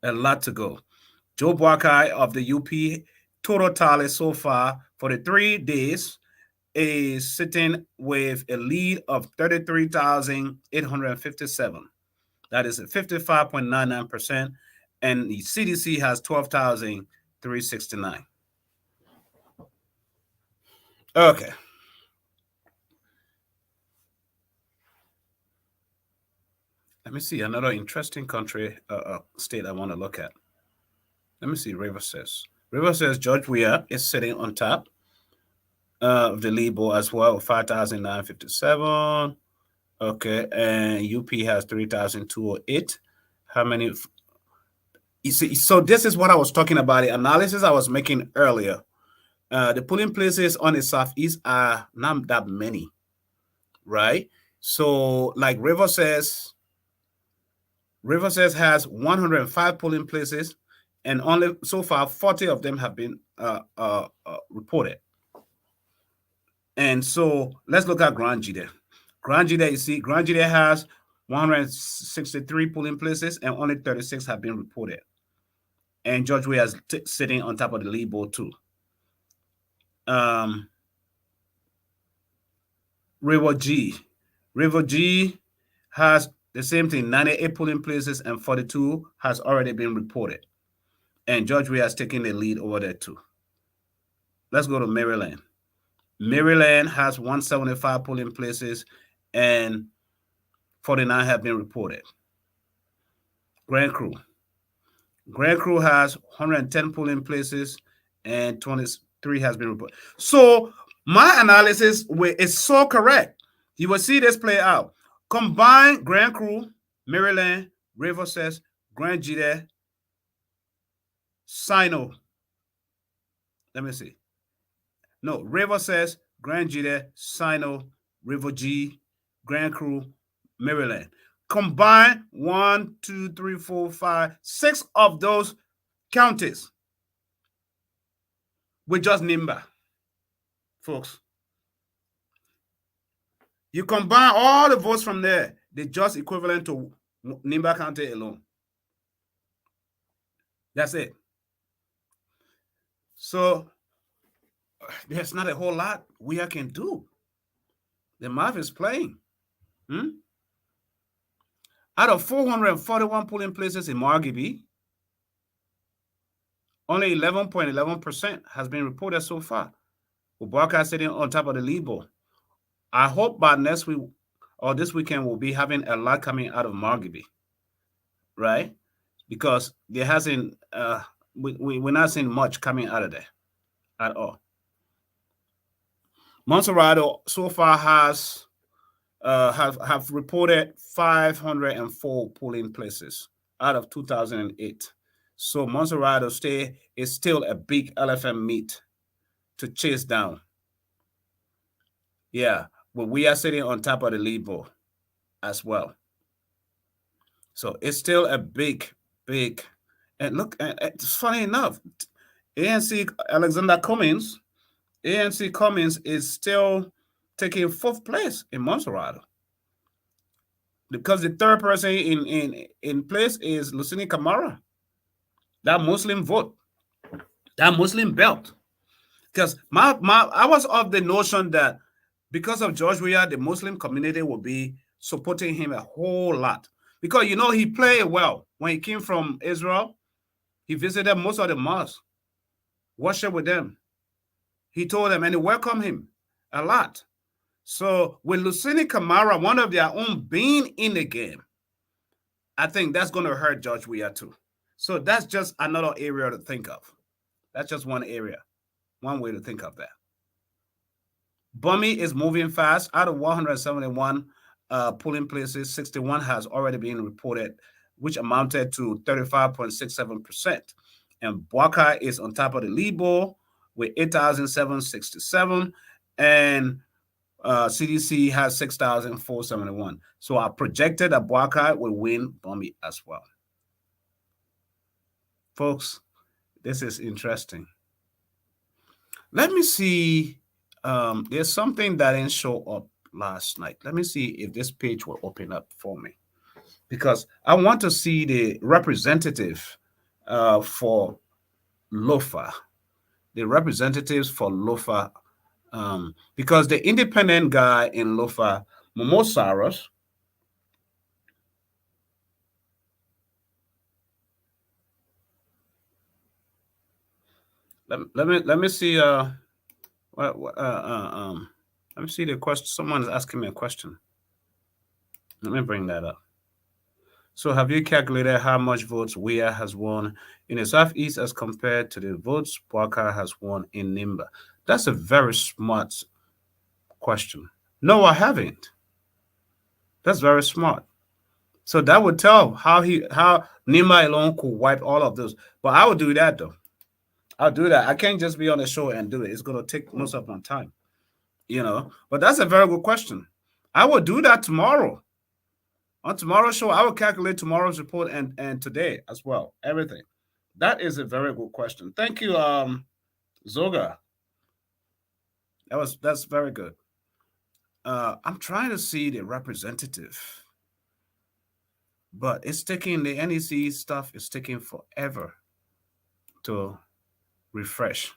A lot to go. Joe Buckeye of the UP total tally so far for the 3 days is sitting with a lead of 33,857. That is 55.99%. And the CDC has 12,369. Okay. Let me see another interesting country, state I want to look at. Let me see River says. River says George Weah is sitting on top of the lead board as well, 5,957. Okay, and UP has 3,208. How many? You see, so this is what I was talking about. The analysis I was making earlier. The polling places on the southeast are not that many, right? So, like River says has 105 polling places, and only so far 40 of them have been reported. And so let's look at Grand Jide. Grand Jide, you see, Grand Jide has 163 polling places, and only 36 have been reported. And George Weah is sitting on top of the lead board too. River G has the same thing, 98 polling places, and 42 has already been reported. And George Weah has taken the lead over there too. Let's go to Maryland. Maryland has 175 polling places, and 49 have been reported. Grand Crew has 110 polling places, and 23 has been reported. So my analysis is so correct. You will see this play out. Combine Grand Crew, Maryland, River says, Grand Jide, Sino. Let me see. No, River says, Grand Jide, Sino, River G, Grand Crew, Maryland. Combine 1, 2, 3, 4, 5, 6 of those counties with just Nimba, folks. You combine all the votes from there, they're just equivalent to Nimba County alone. That's it. So there's not a whole lot we can do. The math is playing. Out of 441 polling places in Margibi, only 11.11% has been reported so far. Ubaka sitting on top of the lead board. I hope by next week or this weekend we'll be having a lot coming out of Margibi, right? Because there hasn't, we're not seeing much coming out of there at all. Monserrado so far has have reported 504 polling places out of 2008. So Monserrado State is still a big elephant meat to chase down. Yeah, but we are sitting on top of the lead board as well. So it's still a big, and look, it's funny enough, ANC Alexander Cummings is still taking 4th place in Monserrado, because the 3rd person in place is Lucini Camara, that Muslim vote, that Muslim belt. Because I was of the notion that because of George Weah, the Muslim community will be supporting him a whole lot, because you know he played well when he came from Israel. He visited most of the mosques, worshiped with them. He told them and he welcomed him a lot. So with Lucini Kamara, one of their own, being in the game, I think that's going to hurt George Weah too. So that's just another area to think of. That's just one area, one way to think of that. Bummy is moving fast. Out of 171 polling places, 61 has already been reported, which amounted to 35.67%. And Bwaka is on top of the leaderboard with 8,767. And CDC has 6,471. So I projected that Bwaka will win Bummy as well. Folks, this is interesting. Let me see. There's something that didn't show up last night. Let me see if this page will open up for me, because I want to see the representative for Lofa, the representatives for Lofa, because the independent guy in Lofa, Momo Saros, let me see. Let me see the question. Someone is asking me a question. Let me bring that up. So have you calculated how much votes Weah has won in the Southeast as compared to the votes Bwaka has won in Nimba? That's a very smart question. No, I haven't. That's very smart. So that would tell how Nimba alone could wipe all of those. But I would do that though. I'll do that. I can't just be on the show and do it. It's going to take most of my time, you know. But that's a very good question. I will do that tomorrow. On tomorrow's show, I will calculate tomorrow's report and today as well. Everything. That is a very good question. Thank you, Zoga. That's very good. I'm trying to see the representative, but it's taking the NEC stuff is taking forever to refresh.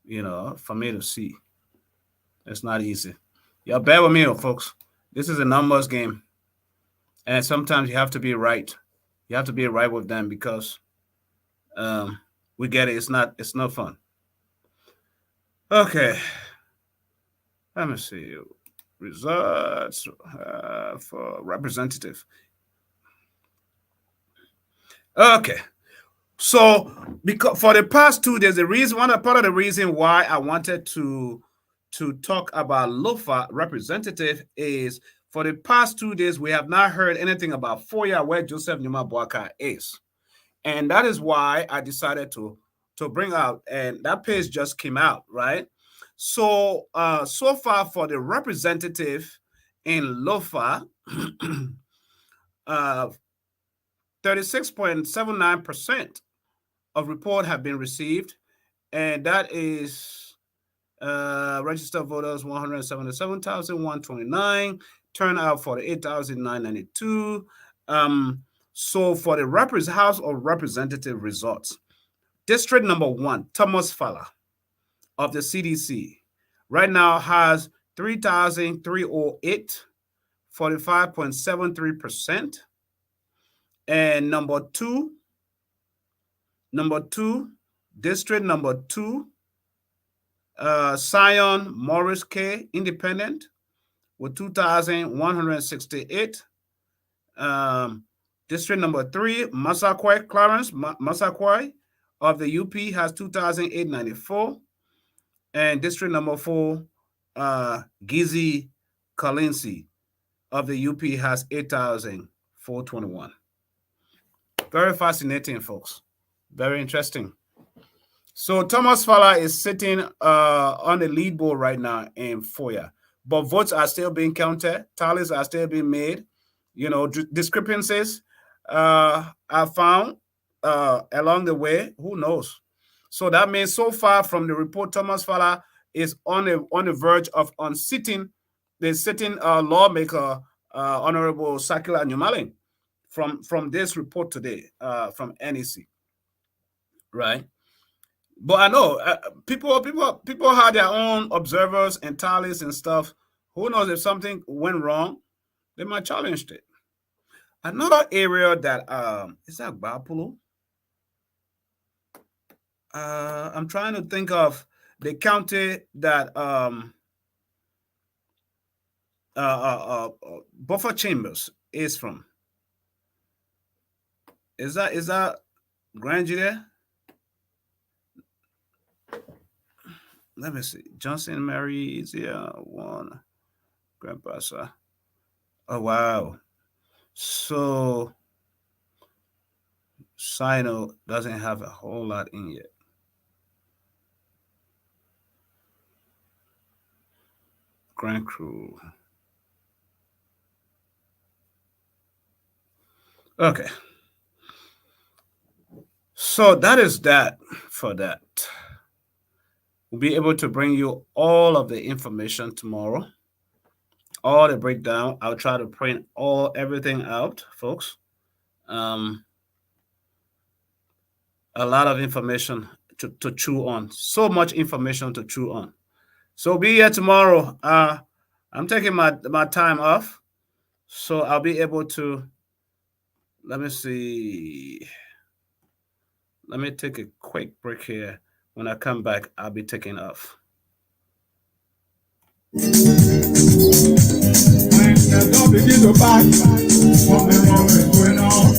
You know, for me to see. It's not easy. Y'all bear with me, folks. This is a numbers game. And sometimes you have to be right. You have to be right with them because we get it. It's not fun. Okay. Let me see. Results for representative. Okay. So because for the past 2 days, part of the reason why I wanted to talk about Lofa representative is for the past 2 days, we have not heard anything about Foya, where Joseph Numa Bwaka is. And that is why I decided to bring out, and that page just came out, right? So, so far for the representative in Lofa, 36.79% of report have been received, and that is registered voters 177,129, turnout 48,992. So for the House of Representative results, District number 1, Thomas Fala of the CDC, right now has 3,308, 45.73%. And number two, District number 2, Sion Morris K, independent, with 2,168. District number 3, Massaquoi Clarence Massaquoi of the UP has 2,894. And District number 4, Gizi Kalinsi of the UP has 8,421. Very fascinating, folks. Very interesting. So Thomas Fala is sitting on the lead board right now in Foya, but votes are still being counted. Tallies are still being made. You know, discrepancies are found along the way. Who knows? So that means so far from the report, Thomas Fala is on the verge of unseating the sitting lawmaker, Honorable Sakila Nyumalin, from this report today from NEC, right? But I know people have their own observers and tallies and stuff. Who knows if something went wrong? They might challenge it. Another area that is that Bapulo? I'm trying to think of the county that Buffer Chambers is from. Is that Grand there? Let me see. Johnson Mary is here. One Grandpassa. Oh wow. So Sino doesn't have a whole lot in yet. Grand Crew. Okay. So that is that for that. We'll be able to bring you all of the information tomorrow, all the breakdown. I'll try to print everything out, folks. A lot of information to chew on. So much information to chew on. So be here tomorrow. I'm taking my time off, so I'll be able to. Let me see. Let me take a quick break here. When I come back, I'll be taking off. When the door begin to back, something wrong is going on.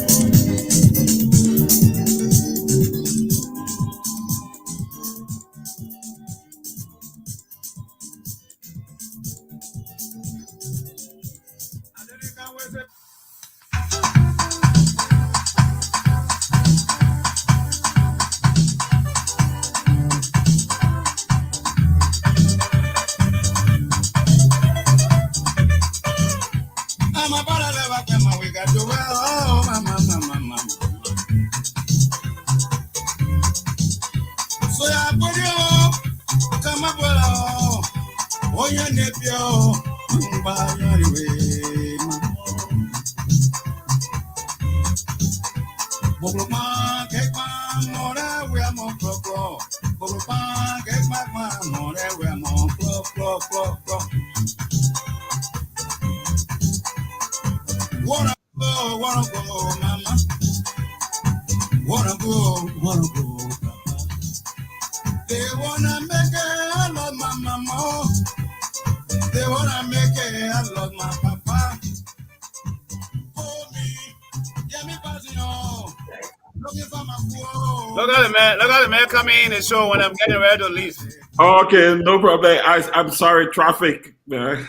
Look at the man coming in the show when I'm getting ready to leave. Okay, no problem. I'm sorry, traffic. But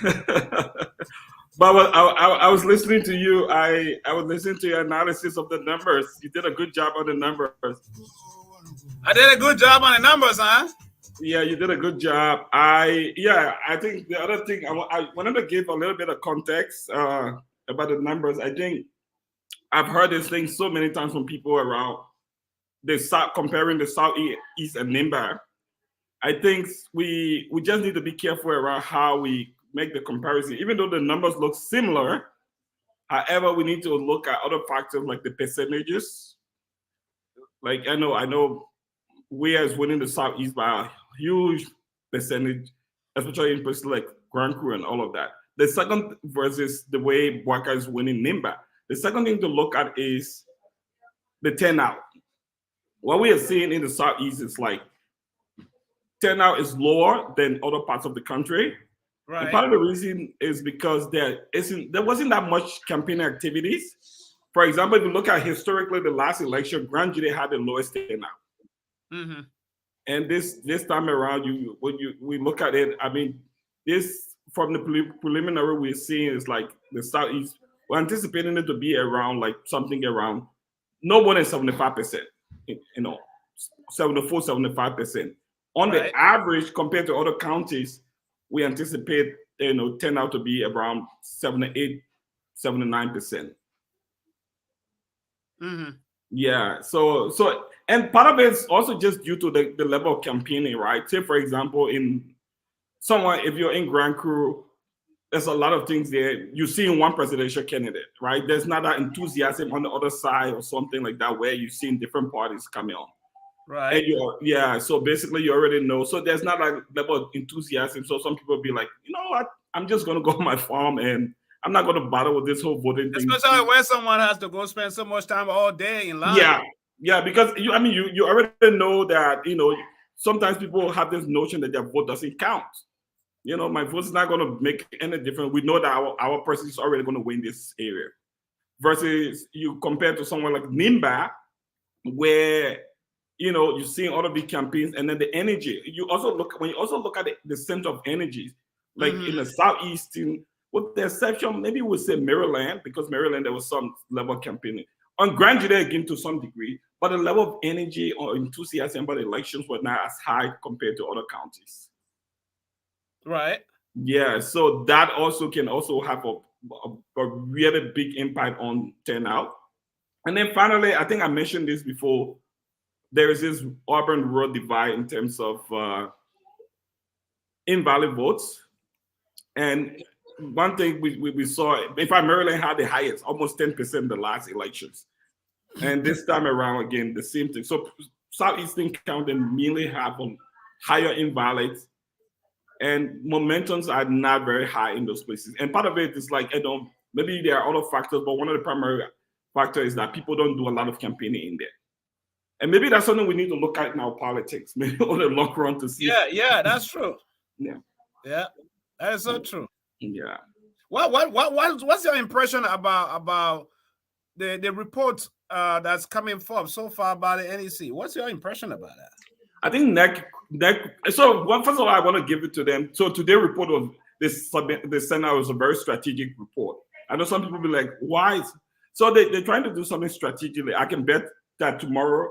I was listening to you. I was listening to your analysis of the numbers. You did a good job on the numbers. I did a good job on the numbers, huh? Yeah, you did a good job. I think the other thing I wanted to give a little bit of context about the numbers. I think I've heard this thing so many times from people around. They start comparing the Southeast and NIMBA. I think we just need to be careful around how we make the comparison. Even though the numbers look similar, however, we need to look at other factors like the percentages. Like I know we is winning the Southeast by a huge percentage, especially in places like Grand Crew and all of that. The second versus the way Boaca is winning NIMBA. The second thing to look at is the turnout. What we are seeing in the Southeast is like turnout is lower than other parts of the country. Right. And part of the reason is because there wasn't that much campaign activities. For example, if you look at historically the last election, Grand Jury had the lowest turnout. Mm-hmm. And this time around, we look at it, I mean, this from the preliminary we're seeing is like the Southeast, we're anticipating it to be around like something around no more than 75%, 74, 75%. On the average, compared to other counties, we anticipate turnout to be around 78, 79%. Mm-hmm. Yeah. So and part of it's also just due to the level of campaigning, right? Say for example, if you're in Grand Crew, there's a lot of things there. You see in one presidential candidate, right? There's not that enthusiasm on the other side or something like that where you're seeing different parties coming on. Right. And so basically you already know. So there's not like level of enthusiasm. So some people be like, you know what? I'm just gonna go on my farm and I'm not going to bother with this whole voting thing. Especially where someone has to go spend so much time all day in line. Yeah, because you already know that, sometimes people have this notion that their vote doesn't count. My vote is not going to make any difference. We know that our person is already going to win this area. Versus you compare to someone like Nimba, where you're seeing all of the campaigns, and then the energy. When you also look at the center of energy, like in the southeastern, with the exception, maybe we'll say Maryland, because Maryland there was some level of campaigning. On Grand Judy again to some degree, but the level of energy or enthusiasm about elections were not as high compared to other counties. Right. Yeah, so that also can also have a really big impact on turnout. And then finally, I think I mentioned this before, there is this urban-rural divide in terms of invalid votes. And one thing we saw, in fact, Maryland had the highest, almost 10% in the last elections. And this time around, again, the same thing. So Southeastern County mainly have higher invalids, and momentums are not very high in those places. And part of it is like, maybe there are other factors, but one of the primary factors is that people don't do a lot of campaigning in there. And maybe that's something we need to look at in our politics, maybe on the long run to see. Yeah, that's true. Yeah, that is so true. Yeah. What's your impression about the report that's coming forth so far by the NEC? What's your impression about that? I think first of all, I want to give it to them. So today's report was the Senate was a very strategic report. I know some people be like, why? So they're trying to do something strategically. I can bet that tomorrow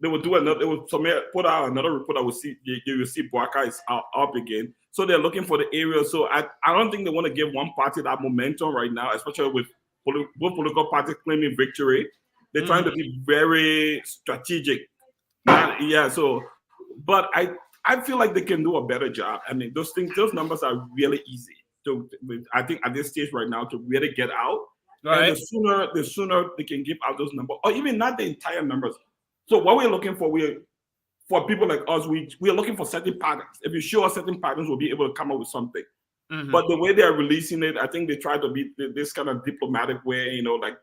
they will put out another report that will see you will see Boakai is up again. So they're looking for the area. So I don't think they want to give one party that momentum right now, especially with both political parties claiming victory. They're trying to be very strategic. But I feel like they can do a better job. I mean, those numbers are really easy I think at this stage right now to really get out. Right. And the sooner they can give out those numbers, or even not the entire numbers. So what we're looking for, for people like us, we're looking for certain patterns. If you show us certain patterns, we'll be able to come up with something. But the way they're releasing it, I think they try to be this kind of diplomatic way, like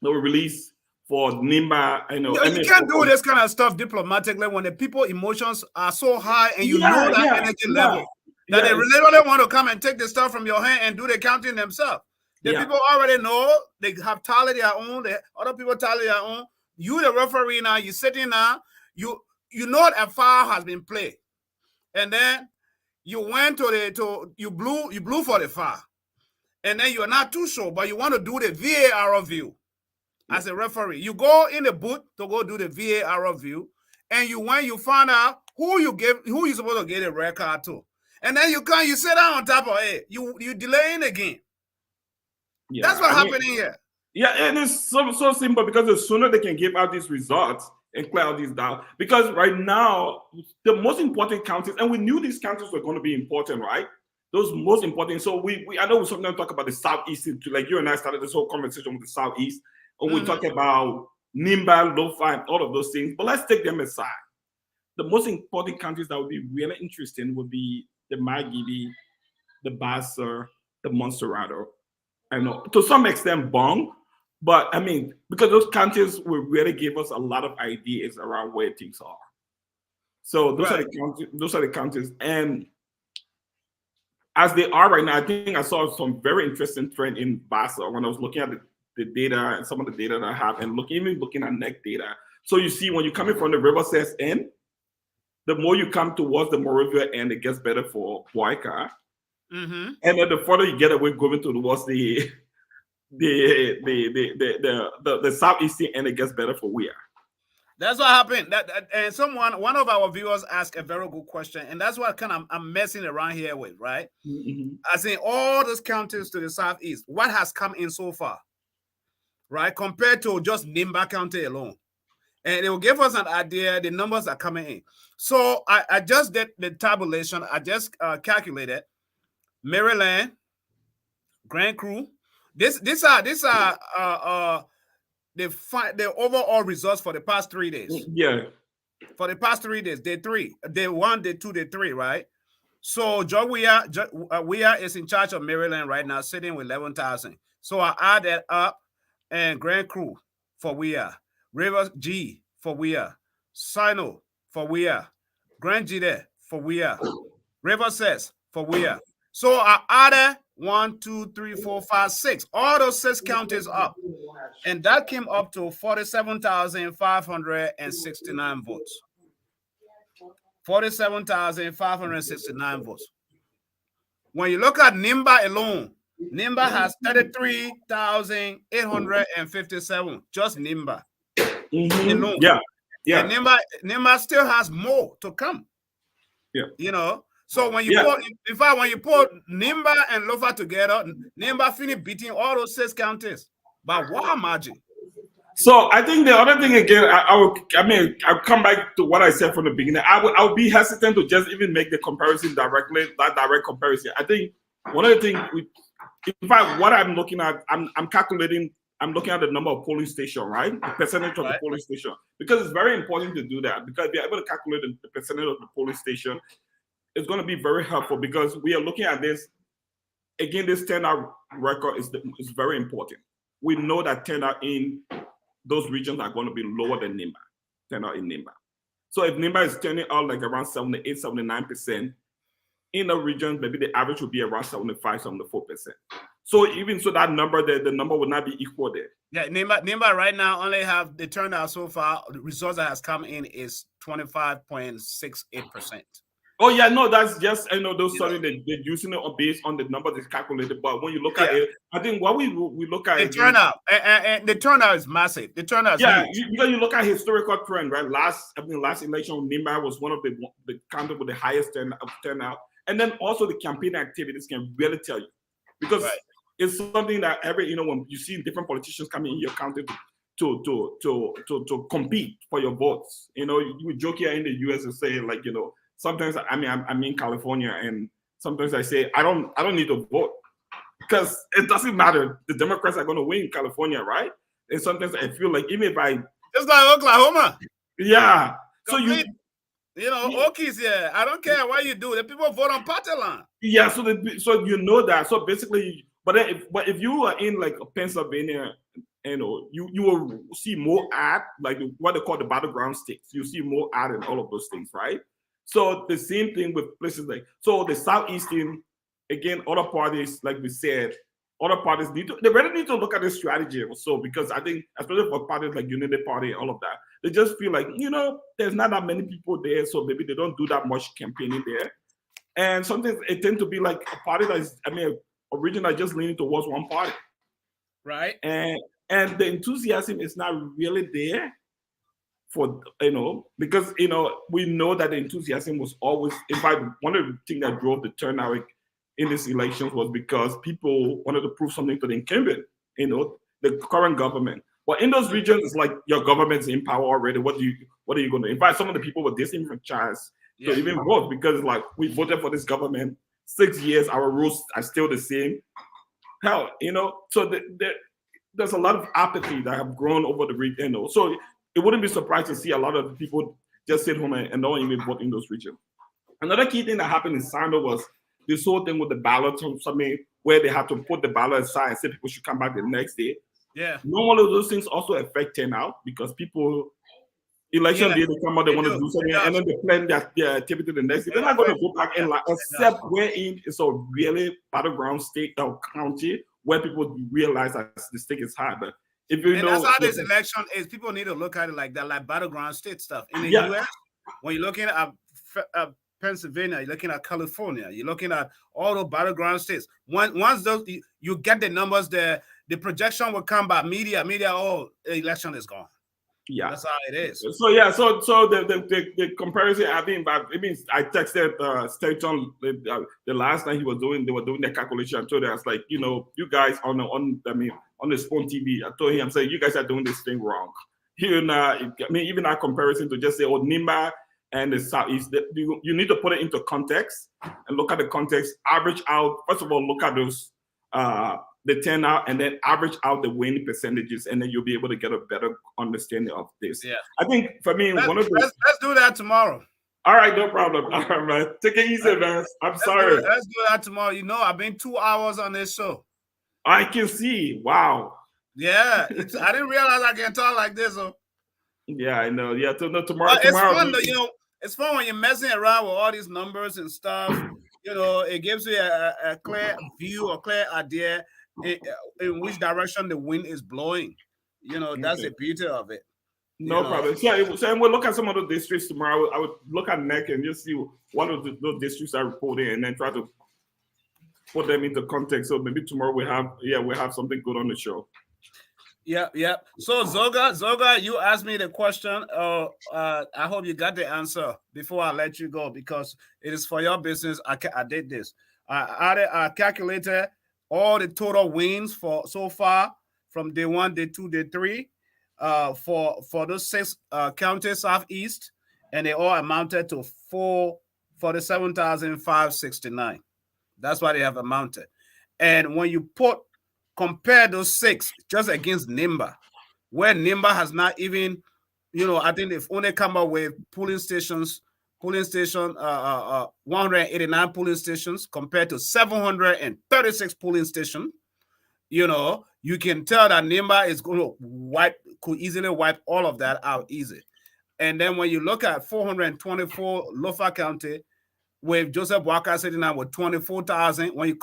they'll release for Nimba. You can't do this kind of stuff diplomatically when the people emotions are so high and you know that energy level that they really want to come and take the stuff from your hand and do the counting themselves. The people already know, they have tallied their own, the other people tally their own. You, the referee now, you're sitting now, you know that foul has been played. And then you went you blew for the foul. And then you're not too sure, but you want to do the VAR review as a referee. You go in the booth to go do the VAR review, and when you find out who you're supposed to get a red card to. And then you sit down on top of it. You delaying the game. Yeah, that's what's happening here. Yeah, and it's so simple, because the sooner they can give out these results and clear out these down, because right now the most important counties, and we knew these counties were going to be important, right? Those most important. So I know we sometimes talk about the Southeast, like you and I started this whole conversation with the Southeast, and we talk about Nimba, Lofa, and all of those things. But let's take them aside. The most important counties that would be really interesting would be the Margibi, the Bassa, the Montserrado. I know to some extent Bong, but I mean, because those counties will really give us a lot of ideas around where things are. So those are the counties, and as they are right now, I think I saw some very interesting trend in Bassa when I was looking at the data and some of the data that I have, and even looking at NEC data. So you see, when you're coming from the Riverside end, the more you come towards the Moravia end, it gets better for Boakai. And then the further you get away going towards the southeastern end, it gets better for we are. That's what happened. And one of our viewers asked a very good question, and that's what I'm messing around here with, right? I say all those counties to the southeast, what has come in so far, right? Compared to just Nimba County alone. And it will give us an idea, the numbers are coming in. So I just did the tabulation. I just calculated Maryland, Grand Cru. These are the overall results for the past 3 days. Yeah. For the past 3 days, day 3, day 1, day 2, day 3, right? So Joe Weah is in charge of Maryland right now, sitting with 11,000. So I add that up, and Grand Crew for Weah, River G for Weah, Sino for Weah, Grand G there for Weah, River Says for Weah. So I added 1, 2, 3, 4, 5, 6. All those 6 counties up. And that came up to 47,569 votes. 47,569 votes. When you look at Nimba alone, Nimba has 33,857. Just Nimba alone. Yeah. Yeah. And Nimba still has more to come. Yeah. You know, so when you put, in fact, when you put Nimba and Lofa together, Nimba finished beating all those 6 counties by one margin. So I think the other thing again, I'll come back to what I said from the beginning. I'll be hesitant to just even make the comparison directly, that direct comparison. I think one of the things, in fact, what I'm looking at, I'm looking at the number of polling stations, right? The percentage of the polling station, because it's very important to do that. Because if you're able to calculate the percentage of the polling station, it's going to be very helpful, because we are looking at this again. This turnout record is very important. We know that turnout in those regions are going to be lower than Nimba, turnout in Nimba. So if Nimba is turning out like around 78, 79%, in a region, maybe the average would be around 75, 74%. So even so, that number there, the number would not be equal there. Yeah, Nimba right now only have the turnout so far. The results that has come in is 25.68%. Oh yeah, no, that's just those sorry they're using it based on the number that's calculated. But when you look at it, I think what we look at the turnout and the turnout is massive. The turnout is huge. Because you look at historical trend, right? Last election, Nimba was one of the county with the highest turnout, and then also the campaign activities can really tell you, because it's something that when you see different politicians coming in your county to compete for your votes, you joke here in the US and say like sometimes I'm in California, and sometimes I say I don't need to vote, because it doesn't matter. The Democrats are going to win in California, right? And sometimes I feel like even if I just like Oklahoma, so Okies, I don't care what you do. The people vote on party line. Yeah, so you know that. So basically, but if you are in like Pennsylvania, you will see more ad, like what they call the battleground states. You see more ad and all of those things, right? So the same thing with places like, so the Southeastern, again, other parties, like we said, other parties they really need to look at the strategy also, because I think, especially for parties like Unity Party and all of that, they just feel like, there's not that many people there, so maybe they don't do that much campaigning there. And sometimes it tends to be like a party that is, a region that just leaning towards one party. Right. And the enthusiasm is not really there. For because we know that the enthusiasm was always, in fact, one of the things that drove the turnout in these elections was because people wanted to prove something to the incumbent, the current government. But in those regions, it's like your government's in power already. What are you going to? In fact, some of the people were disenfranchised to even vote, because like, we voted for this government 6 years, our rules are still the same. Hell, so there's a lot of apathy that have grown over the region. So it wouldn't be surprised to see a lot of people just sit home and don't even vote in those regions. Another key thing that happened in Sando was this whole thing with the ballot, where they had to put the ballot aside and say people should come back the next day. Yeah. All of those things also affect turnout, because people, election day, they come out, they want to do something, and then they plan their activity the next day. They're not going to go back in, except wherein it's a really battleground state or county where people realize that the stake is high. But if that's how this election is. People need to look at it like that, like battleground state stuff. In the US, when you're looking at Pennsylvania, you're looking at California, you're looking at all the battleground states. Once those you get the numbers, the projection will come by media. The election is gone. Yeah, that's how it is. So the comparison, I texted Stanton the last time they were doing their calculation. I told her, I was like, you guys on the Spawn TV, I told him, I'm saying, you guys are doing this thing wrong. Even our comparison to just say, Nimba and the Southeast, you need to put it into context and look at the context, average out. First of all, look at those the turnout, and then average out the winning percentages, and then you'll be able to get a better understanding of this. Yeah, I think for me, let's do that tomorrow. All right, no problem. All right, man. Take it easy, man. I'm sorry. Let's do that tomorrow. You know, I've been 2 hours on this show. I can see. Wow. Yeah, I didn't realize I can talk like this. Yeah, I know. Yeah, tomorrow. It's fun, though, you know. It's fun when you're messing around with all these numbers and stuff. You know, it gives you a clear view or clear idea in which direction the wind is blowing. You know, that's the beauty of it. No problem. So we'll look at some of the districts tomorrow. I would look at NEC and just see what of those districts are reporting, and then try to put them into context. So maybe tomorrow we'll have something good on the show. Yeah. So Zoga, you asked me the question. I hope you got the answer before I let you go, because it is for your business. I did this. I calculated all the total wins for so far from day 1, day 2, day 3, for those 6 counties southeast, and they all amounted to 447,569. That's why they have amounted. And when you compare those 6 just against NIMBA, where NIMBA has not even, I think they've only come up with 189 polling stations compared to 736 polling stations. You can tell that NIMBA is going to could easily wipe all of that out easy. And then when you look at 424 Lofa County, with Joseph Walker sitting down with 24,000, when you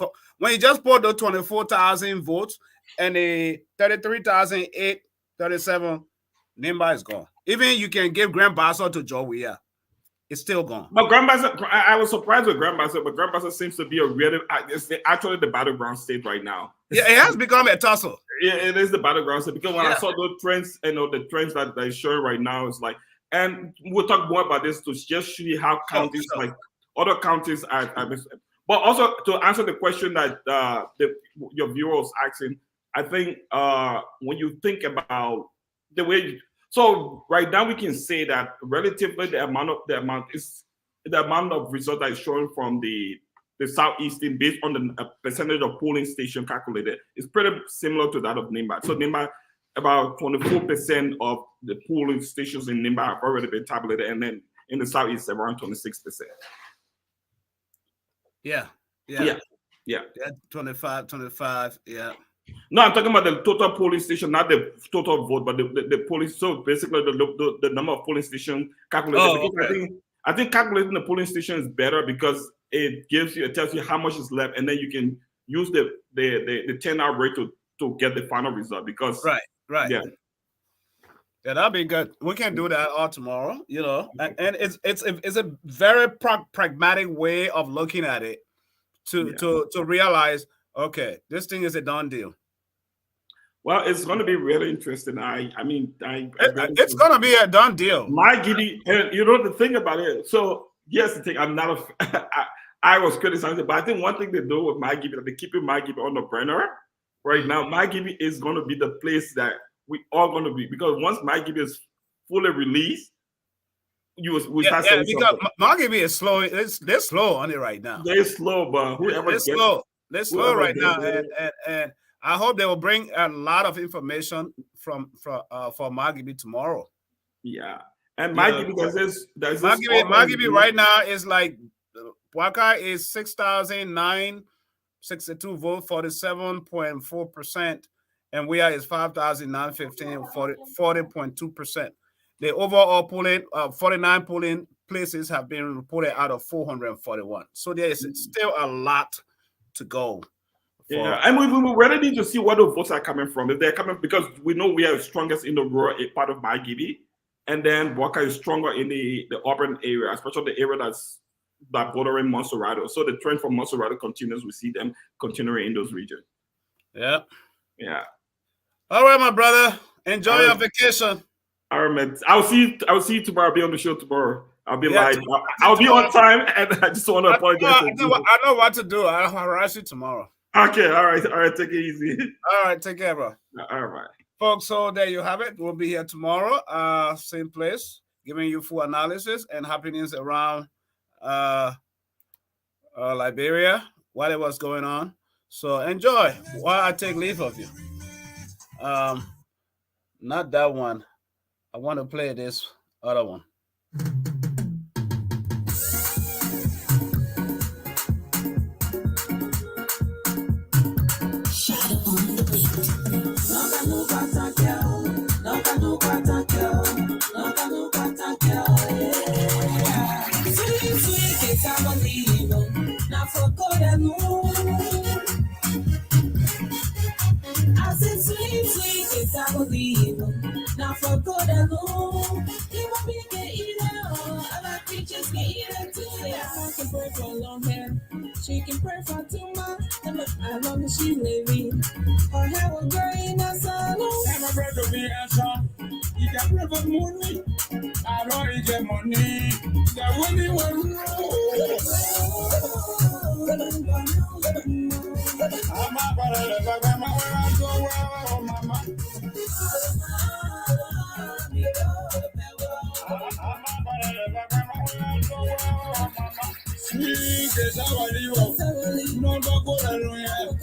just put those 24,000 votes and the 33,837, NIMBA is gone. Even you can give Grand Bassa to Joe Weah, it's still gone. But Grand Bassa, I was surprised with Grand Bassa, but Grand Bassa seems to be it's actually the battleground state right now. Yeah, it has become a tussle. Yeah, it is the battleground state, because when I saw those trends, the trends that they're showing right now is like, and we'll talk more about this to just show you how counties like other counties are, but also to answer the question that your viewer was asking, I think when you think about the way, so right now we can say that relatively the amount of result that is showing from the southeastern based on the percentage of polling station calculated is pretty similar to that of NIMBA. So NIMBA, about 24% of the polling stations in NIMBA have already been tabulated, and then in the southeast around 26%. Yeah. 25, yeah. No, I'm talking about the total polling station, not the total vote, but the polling. So basically, the number of polling stations calculated. Okay. I think calculating the polling station is better because it tells you how much is left, and then you can use the turnout rate to get the final result. Because right. Yeah, that'll be good. We can do that all tomorrow, and it's a very pragmatic way of looking at it to realize, okay, this thing is a done deal. Well, it's going to be really interesting. It's going to be a done deal. My Gibby, and the thing about it. So yes, the thing I'm not I was criticizing it, but I think one thing they do with my Gibby, they're keeping my Gibby on the burner right now. My Gibby is going to be the place that we are going to be, because once my Gibby is fully released, we start saying because my Gibby is slow. They're slow on it right now. They're slow, but they're slow. They're slow right now, and I hope they will bring a lot of information for Margibi tomorrow. Yeah, and Margibi Margibi right now is like Waka is 6,962 vote, 47.4%, and we are is 5,915, 40.2%. The overall polling, 49 polling places have been reported out of 441. So there is still a lot to go. Yeah, and we really need to see where the votes are coming from. If they're coming, because we know we are strongest in the rural part of Margibi, and then Waka is stronger in the urban area, especially the area that's bordering Monserrato. So the trend from Monserrato continues. We see them continuing in those regions. Yeah. All right, my brother. Enjoy your vacation. All right, man. I'll see you tomorrow. I'll be on the show tomorrow. I'll be live. I'll be on time, and I just want to apologize. I know what to do. I'll harass you tomorrow. Okay, all right. Take it easy. All right, take care, bro. All right, folks. So there you have it. We'll be here tomorrow, same place, giving you full analysis and happenings around Liberia, whatever's going on. So enjoy while I take leave of you. Not that one. I want to play this other one. Now for good alone, he won't be get either. Other creatures get either too. Yeah, I can pray for long hair. She can pray for 2 months. And look how long as she living. Her hair will grow in the salon. I'm a bread to be a son. You can pray for money. I don't get money. The money will roll. I'm a brother, mama. Sweet is our life. No,